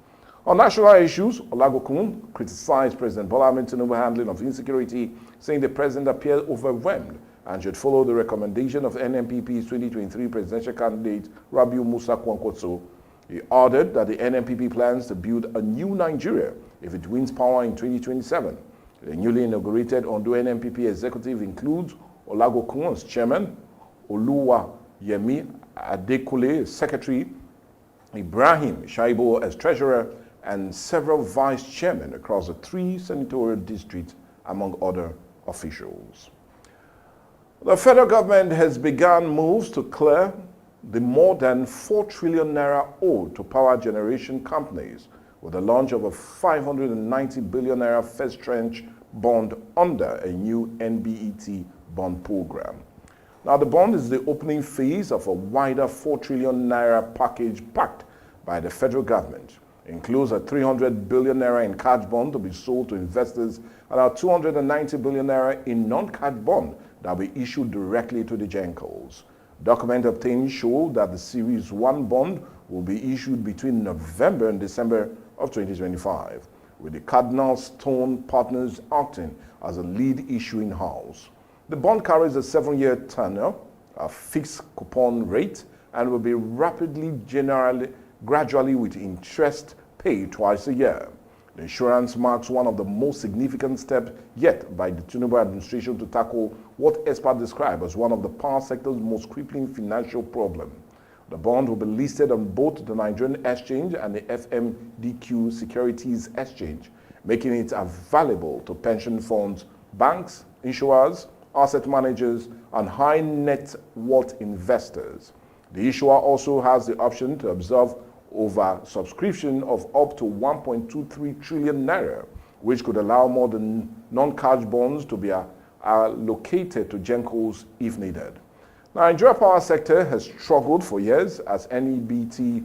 On national issues, Olagunkun criticized President Bola Ahmed Tinubu's handling of insecurity, saying the president appeared overwhelmed and should follow the recommendation of NNPP's 2023 presidential candidate Rabiu Musa Kwankwaso. He ordered that the NNPP plans to build a new Nigeria if it wins power in 2027. The newly inaugurated Ondo NNPP executive includes Olagunkun as chairman, Oluwayemi Adekule as secretary, Ibrahim Shaibo as treasurer, and several vice chairmen across the 3 senatorial districts, among other officials. The federal government has begun moves to clear the more than 4 trillion naira owed to power generation companies with the launch of a 590 billion naira first tranche bond under a new NBET bond program. Now, the bond is the opening phase of a wider 4 trillion naira package backed by the federal government. It includes a 300 billion naira in cash bond to be sold to investors and a 290 billion naira in non-cash bond that will be issued directly to the Gencos. Documents obtained show that the Series 1 bond will be issued between November and December of 2025, with the Cardinal Stone Partners acting as a lead issuing house. The bond carries a 7-year tenure, a fixed coupon rate, and will be gradually with interest paid twice a year. The insurance marks one of the most significant steps yet by the Tinubu administration to tackle what experts describe as one of the power sector's most crippling financial problems. The bond will be listed on both the Nigerian Exchange and the FMDQ Securities Exchange making it available to pension funds, banks, insurers, asset managers, and high net worth investors. The issuer also has the option to observe over subscription of up to 1.23 trillion naira, which could allow more than non-cash bonds to be allocated to Gencos if needed. Now, Nigeria power sector has struggled for years as NEBT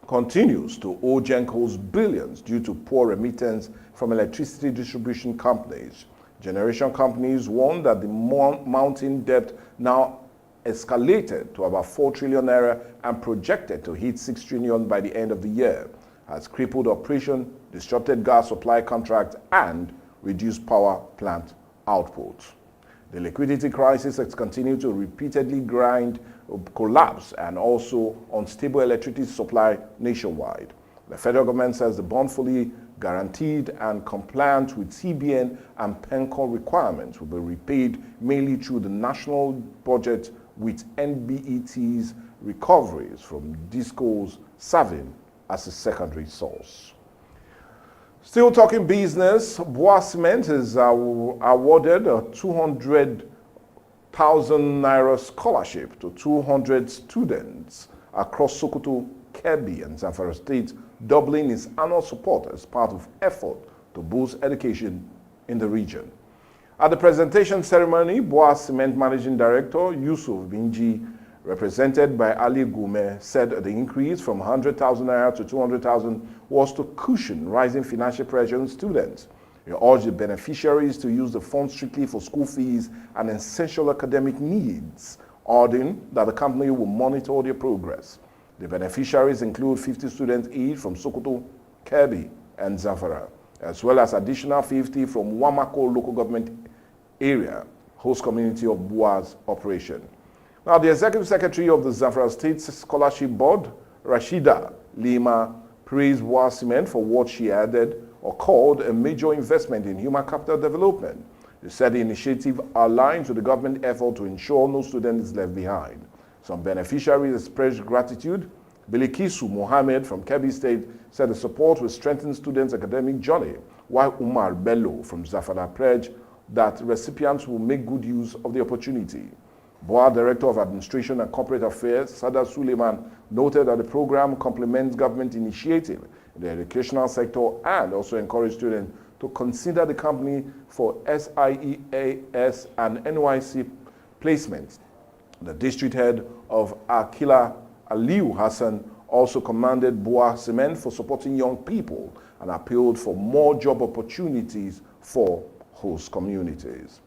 continues to owe Gencos billions due to poor remittance from electricity distribution companies. Generation companies warn that the mounting debt now escalated to about 4 trillion naira and projected to hit 6 trillion by the end of the year, has crippled operation, disrupted gas supply contracts, and reduced power plant output. The liquidity crisis has continued to repeatedly grind collapse and also unstable electricity supply nationwide. The federal government says the bond fully guaranteed and compliant with CBN and PENCO requirements will be repaid mainly through the national budget, with NBET's recoveries from discos serving as a secondary source. Still talking business, Boa Cement is awarded a 200,000 naira scholarship to 200 students across Sokoto, Kebbi, and Zamfara State, doubling its annual support as part of effort to boost education in the region. At the presentation ceremony, Boa Cement Managing Director Yusuf Binji, represented by Ali Gume, said the increase from 100,000 naira to 200,000 was to cushion rising financial pressure on students. He urged the beneficiaries to use the funds strictly for school fees and essential academic needs, adding that the company will monitor their progress. The beneficiaries include 50 students each from Sokoto, Kebbi, and Zamfara, as well as additional 50 from Wamako local government area, host community of Boa's operation. Now, the Executive Secretary of the Zamfara State Scholarship Board, Rashida Lima, praised Boa Cement for what she added or called a major investment in human capital development. She said the initiative aligns with the government effort to ensure no student is left behind. Some beneficiaries expressed gratitude. Bilikisu Mohammed from Kebbi State said the support will strengthen students' academic journey, while Umar Bello from Zamfara pledged that recipients will make good use of the opportunity. Boa Director of Administration and Corporate Affairs, Sada Suleiman, noted that the program complements government initiative in the educational sector and also encouraged students to consider the company for SIEAS and NYC placements. The district head of Akila, Aliu Hassan, also commended Boa Cement for supporting young people and appealed for more job opportunities for host communities.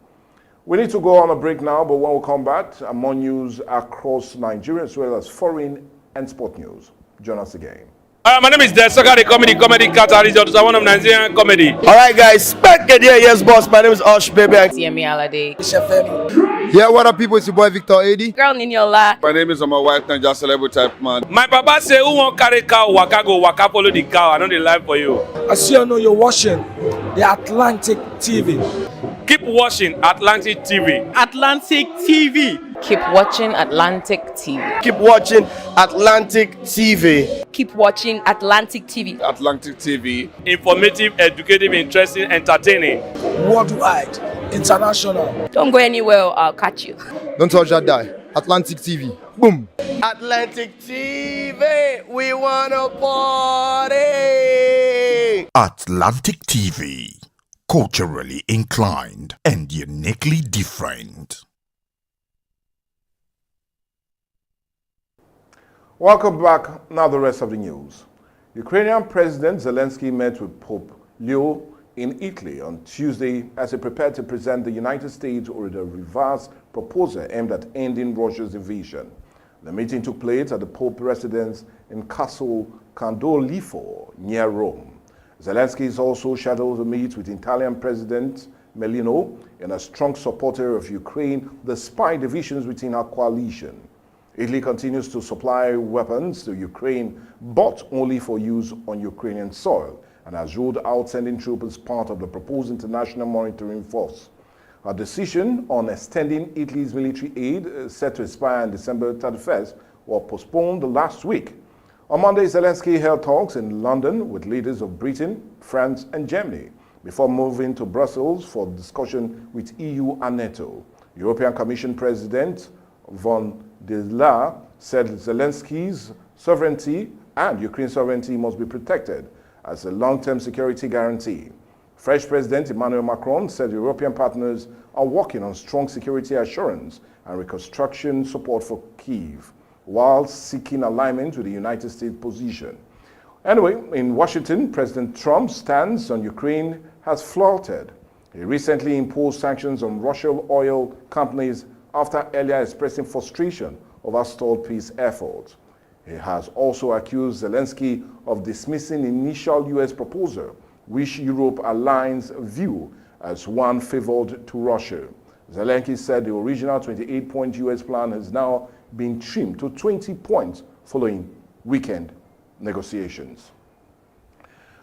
We need to go on a break now, but when we come back, more news across Nigeria as well as foreign and sport news. Join us again. My name is Desoka, the comedy catalyst, one of Nigerian comedy. All right, guys, back again, yes, boss. My name is Baby. Yemi Alade. Yeah, what up, people? It's your boy Victor 80. Girl Niniola. My name is my wife, Naija Celebrity type man. My papa say, who won't carry cow, waka go, waka follow the cow. I know the life for you. As you know, you're watching the Atlantic TV. Keep watching Atlantic TV. Atlantic TV. Keep watching Atlantic TV. Keep watching Atlantic TV. Keep watching Atlantic TV. Atlantic TV. Informative, educative, interesting, entertaining. Worldwide, international. Don't go anywhere, I'll catch you. Don't touch that die. Atlantic TV. Boom. Atlantic TV, we wanna party. Atlantic TV. Culturally inclined and uniquely different. Welcome back. Now the rest of the news. Ukrainian President Zelensky met with Pope Leo in Italy on Tuesday as he prepared to present the United States with a reverse proposal aimed at ending Russia's invasion. The meeting took place at the Pope residence in Castle Candolifo near Rome. Zelensky is also scheduled to meet with Italian President Melino and a strong supporter of Ukraine despite divisions within our coalition. Italy continues to supply weapons to Ukraine, but only for use on Ukrainian soil, and has ruled out sending troops as part of the proposed international monitoring force. A decision on extending Italy's military aid set to expire on December 31st was postponed last week. On Monday, Zelensky held talks in London with leaders of Britain, France, and Germany before moving to Brussels for discussion with EU and NATO. European Commission President von der Leyen said Zelensky's sovereignty and Ukraine's sovereignty must be protected as a long-term security guarantee. French President Emmanuel Macron said European partners are working on strong security assurance and reconstruction support for Kyiv, while seeking alignment with the United States position. Anyway, in Washington, President Trump's stance on Ukraine has faltered. He recently imposed sanctions on Russian oil companies after earlier expressing frustration over stalled peace efforts. He has also accused Zelensky of dismissing initial U.S. proposal, which Europe aligns view as one favored to Russia. Zelensky said the original 28-point U.S. plan has now been trimmed to 20 points following weekend negotiations.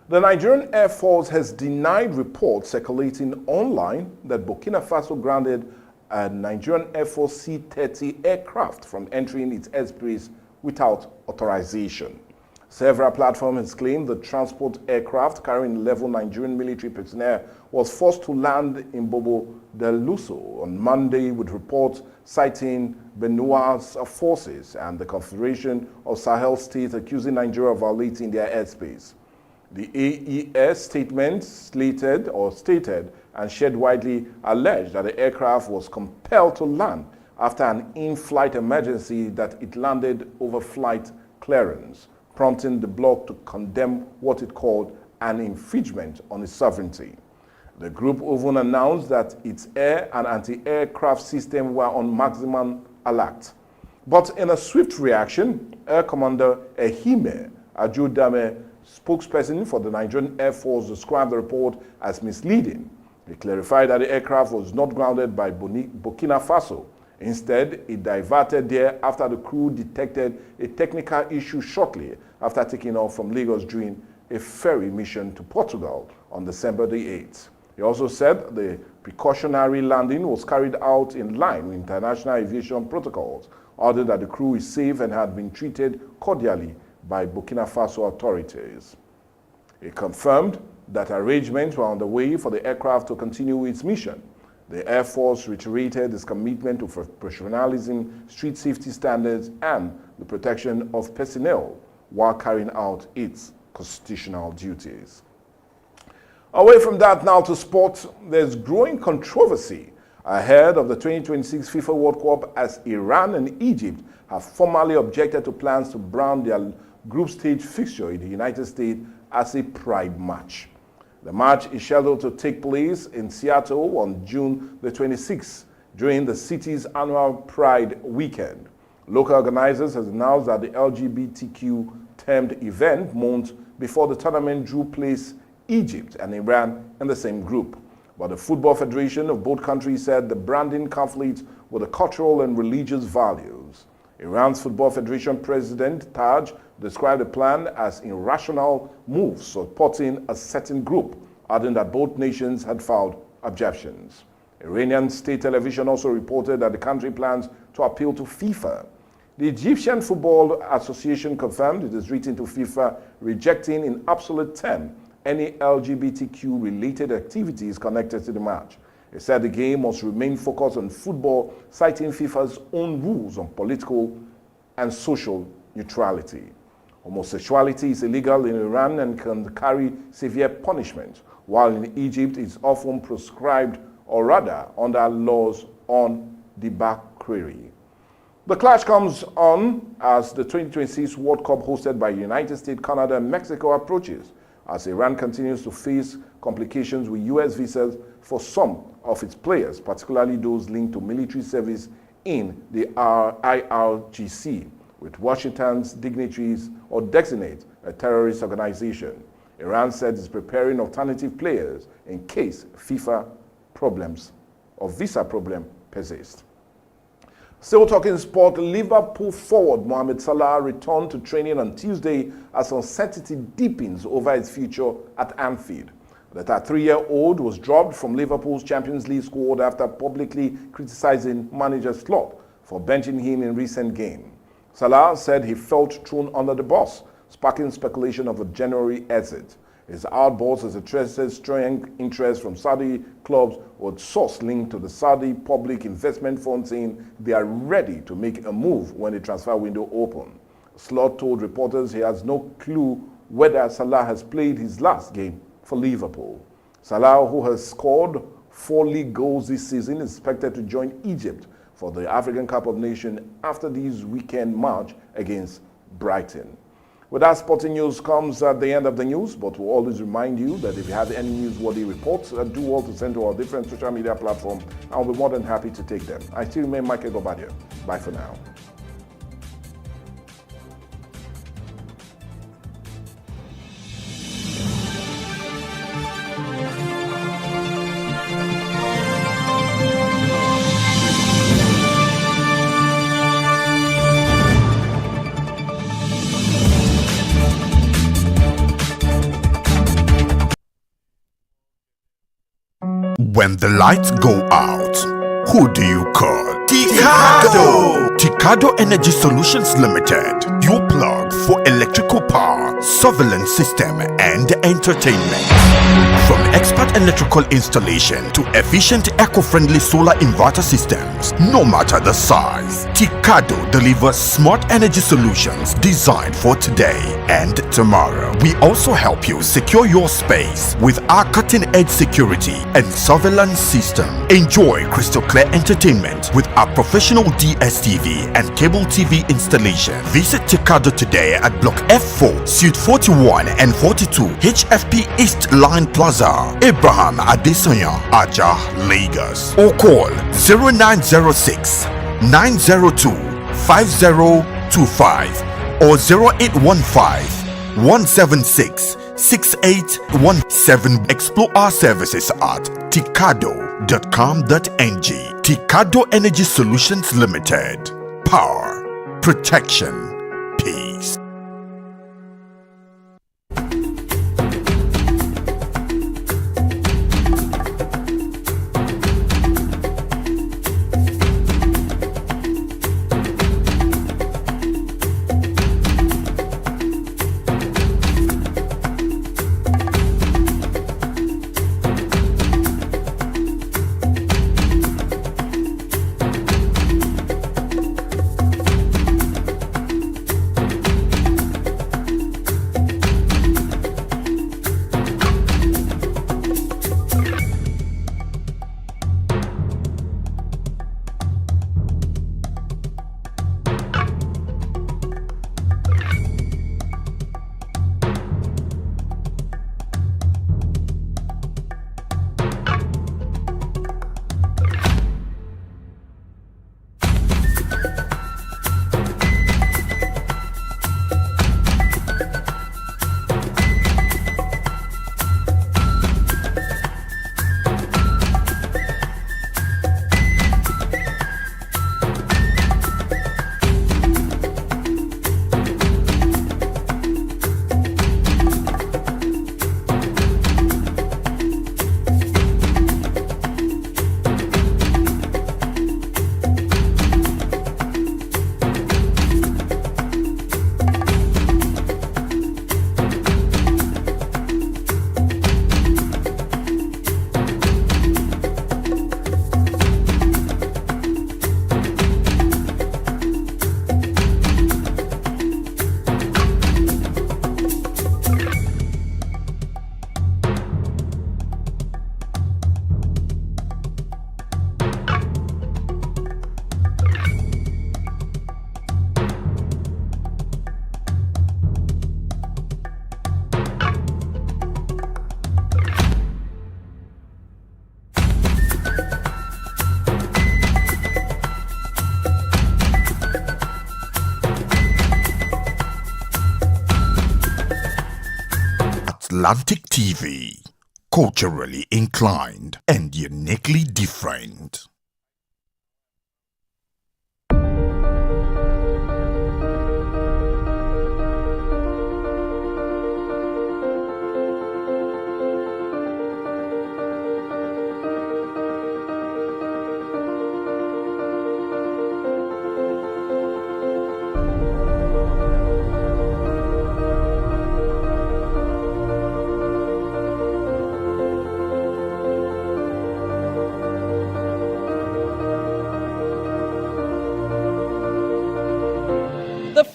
The Nigerian Air Force has denied reports circulating online that Burkina Faso grounded a Nigerian Air Force C-30 aircraft from entering its airspace without authorization. Several platforms claim the transport aircraft carrying 11 Nigerian military personnel was forced to land in Bobo del Luso on Monday, with reports citing Benua's forces and the Confederation of Sahel States accusing Nigeria of violating their airspace. The AES statement stated and shared widely alleged that the aircraft was compelled to land after an in-flight emergency that it landed over flight clearance, prompting the bloc to condemn what it called an infringement on its sovereignty. The group even announced that its air and anti-aircraft system were on maximum alert. But in a swift reaction, Air Commander Ehime Ajudame, spokesperson for the Nigerian Air Force, described the report as misleading. He clarified that the aircraft was not grounded by Burkina Faso. Instead, it diverted there after the crew detected a technical issue shortly after taking off from Lagos during a ferry mission to Portugal on December the 8th. He also said the precautionary landing was carried out in line with international aviation protocols, ordered that the crew is safe and had been treated cordially by Burkina Faso authorities. He confirmed that arrangements were underway for the aircraft to continue its mission. The Air Force reiterated its commitment to professionalism, street safety standards, and the protection of personnel while carrying out its constitutional duties. Away from that now to sports, there's growing controversy ahead of the 2026 FIFA World Cup as Iran and Egypt have formally objected to plans to brand their group stage fixture in the United States as a pride match. The match is scheduled to take place in Seattle on June the 26th during the city's annual Pride weekend. Local organizers have announced that the LGBTQ-themed event months before the tournament drew place Egypt and Iran in the same group. But the Football Federation of both countries said the branding conflicts with the cultural and religious values. Iran's Football Federation President Taj described the plan as irrational moves supporting a certain group, adding that both nations had filed objections. Iranian state television also reported that the country plans to appeal to FIFA. The Egyptian Football Association confirmed it is written to FIFA, rejecting in absolute terms any LGBTQ-related activities connected to the match. It said the game must remain focused on football, citing FIFA's own rules on political and social neutrality. Homosexuality is illegal in Iran and can carry severe punishment, while in Egypt it's often proscribed, or rather under laws on debauchery. The clash comes on as the 2026 World Cup hosted by United States, Canada, and Mexico approaches, as Iran continues to face complications with U.S. visas for some of its players, particularly those linked to military service in the IRGC, with Washington's dignitaries or designate a terrorist organization. Iran said it's preparing alternative players in case FIFA problems or visa problem persist. Still talking sport, Liverpool forward Mohamed Salah returned to training on Tuesday as uncertainty deepens over his future at Anfield. The 33-year-old was dropped from Liverpool's Champions League squad after publicly criticizing manager Klopp for benching him in recent game. Salah said he felt thrown under the bus sparking speculation of a January exit. His outburst is attracted strong interest from Saudi clubs with source linked to the Saudi Public Investment Fund saying they are ready to make a move when the transfer window opens. Slot told reporters he has no clue whether Salah has played his last game for Liverpool. Salah, who has scored 4 league goals this season, is expected to join Egypt for the African Cup of Nations after this weekend match against Brighton. With that, sporting news comes at the end of the news, but we'll always remind you that if you have any newsworthy reports, do well to send to our different social media platforms. I'll be more than happy to take them. I still remain Michael Gobadia. Bye for now. When the lights go out, who do you call? Ticado! Ticado Energy Solutions Limited. Your plug for electrical power, surveillance system, and entertainment. From expert electrical installation to efficient eco-friendly solar inverter systems, no matter the size, Ticado delivers smart energy solutions designed for today and tomorrow. We also help you secure your space with our cutting-edge security and surveillance system. Enjoy crystal clear entertainment with our professional DSTV and cable TV installation. Visit Ticado today at Block F4, Suite 41 and 42, HFP East Line Plaza, Abraham Adesanya, Aja, Lagos. Or call 0906 902 5025 or 0815 176 6817. Explore our services at ticado.com.ng. Ticado Energy Solutions Limited. Power, protection, peace. Atlantic TV, culturally inclined and uniquely different.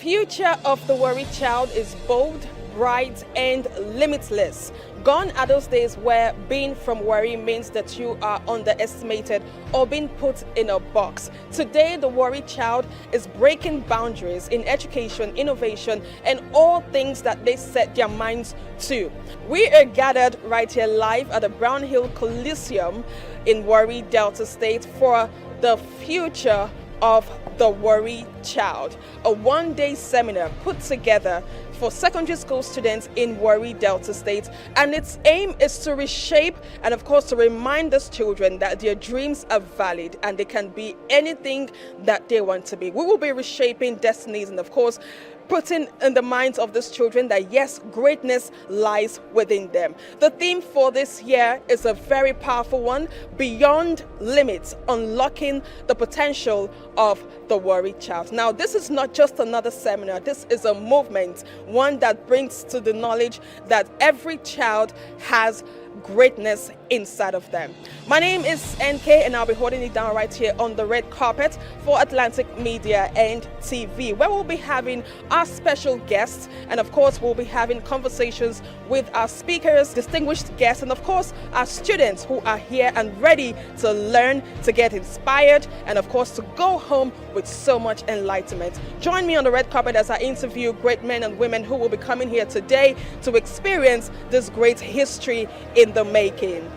future of the worried child is bold, bright, and limitless. Gone are those days where being from worry means that you are underestimated or being put in a box. Today, the worried child is breaking boundaries in education, innovation, and all things that they set their minds to. We are gathered right here live at the Brown Hill Coliseum in Warri, Delta State for the future of the worried child, a one-day seminar put together for secondary school students in Warri, Delta State, and its aim is to reshape and of course to remind these children that their dreams are valid and they can be anything that they want to be. We will be reshaping destinies and of course putting in the minds of these children that yes, greatness lies within them. The theme for this year is a very powerful one, Beyond Limits, Unlocking the Potential of the Worried Child. Now, this is not just another seminar, this is a movement, one that brings to the knowledge that every child has greatness inside of them. My name is NK and I'll be holding it down right here on the red carpet for Atlantic Media and TV, where we'll be having our special guests and of course we'll be having conversations with our speakers, distinguished guests, and of course our students who are here and ready to learn, to get inspired, and of course to go home with so much enlightenment. Join me on the red carpet as I interview great men and women who will be coming here today to experience this great history in the making.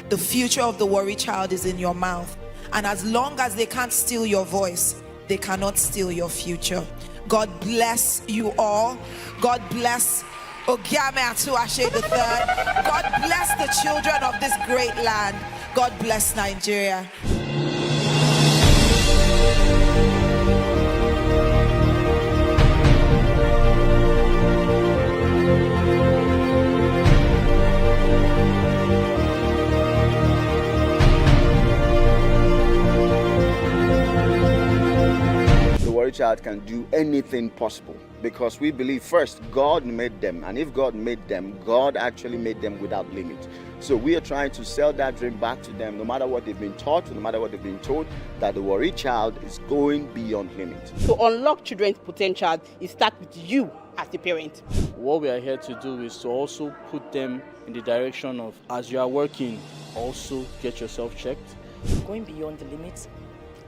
The future of the worried child is in your mouth. And as long as they can't steal your voice, they cannot steal your future. God bless you all. God bless Ogiame Atuashe III. God bless the children of this great land. God bless Nigeria. Child can do anything possible because we believe first God made them, and if God made them, God actually made them without limit. So we are trying to sell that dream back to them, no matter what they've been taught, no matter what they've been told, that the worried child is going beyond limit. To unlock children's potential, it starts with you as the parent. What we are here to do is to also put them in the direction of, as you are working, also get yourself checked. Going beyond the limits,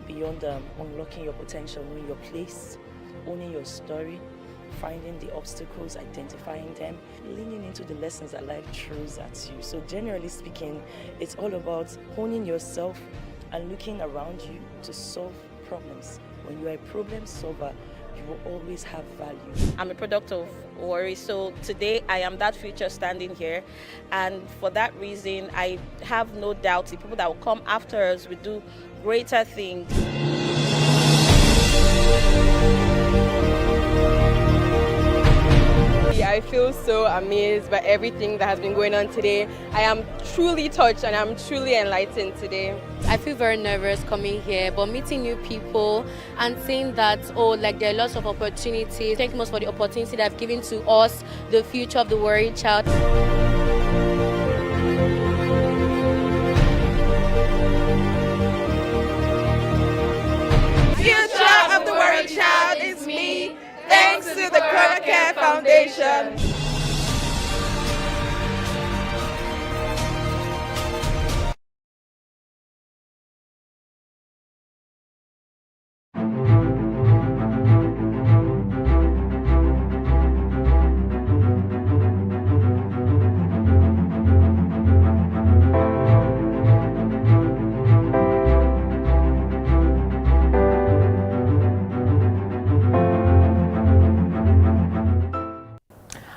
beyond unlocking your potential, knowing your place, owning your story, finding the obstacles, identifying them, leaning into the lessons that life throws at you. So generally speaking, it's all about honing yourself and looking around you to solve problems. When you are a problem solver, you will always have value. I'm a product of worry, so today I am that future standing here, and for that reason I have no doubt the people that will come after us will do greater things. I feel so amazed by everything that has been going on today. I am truly touched and I'm truly enlightened today. I feel very nervous coming here, but meeting new people and seeing that, oh, like there are lots of opportunities. Thank you most for the opportunity that have given to us, the future of the worried child. Future of the worried child is me, thanks to the Corona Care Foundation.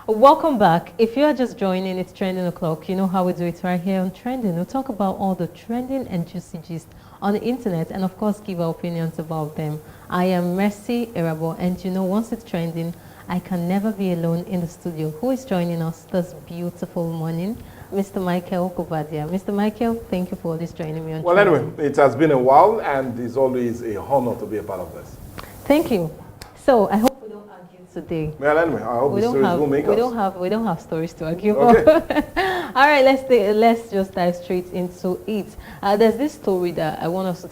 Welcome back. If you are just joining, it's Trending O'Clock. You know how we do it right here on Trending. We'll talk about all the trending and juicy gist on the internet and of course give our opinions about them. I am Mercy Erabo, and you know, once it's trending, I can never be alone in the studio. Who is joining us this beautiful morning? Mr. Michael Kovadia. Mr. Michael, thank you for always joining me on Well, anyway, it has been a while, and it's always a honor to be a part of this. Thank you. So I hope we don't argue today. Well, anyway, I hope the stories will make us. We don't have stories to argue Okay. about. All right, let's just dive straight into it. There's this story that I want us to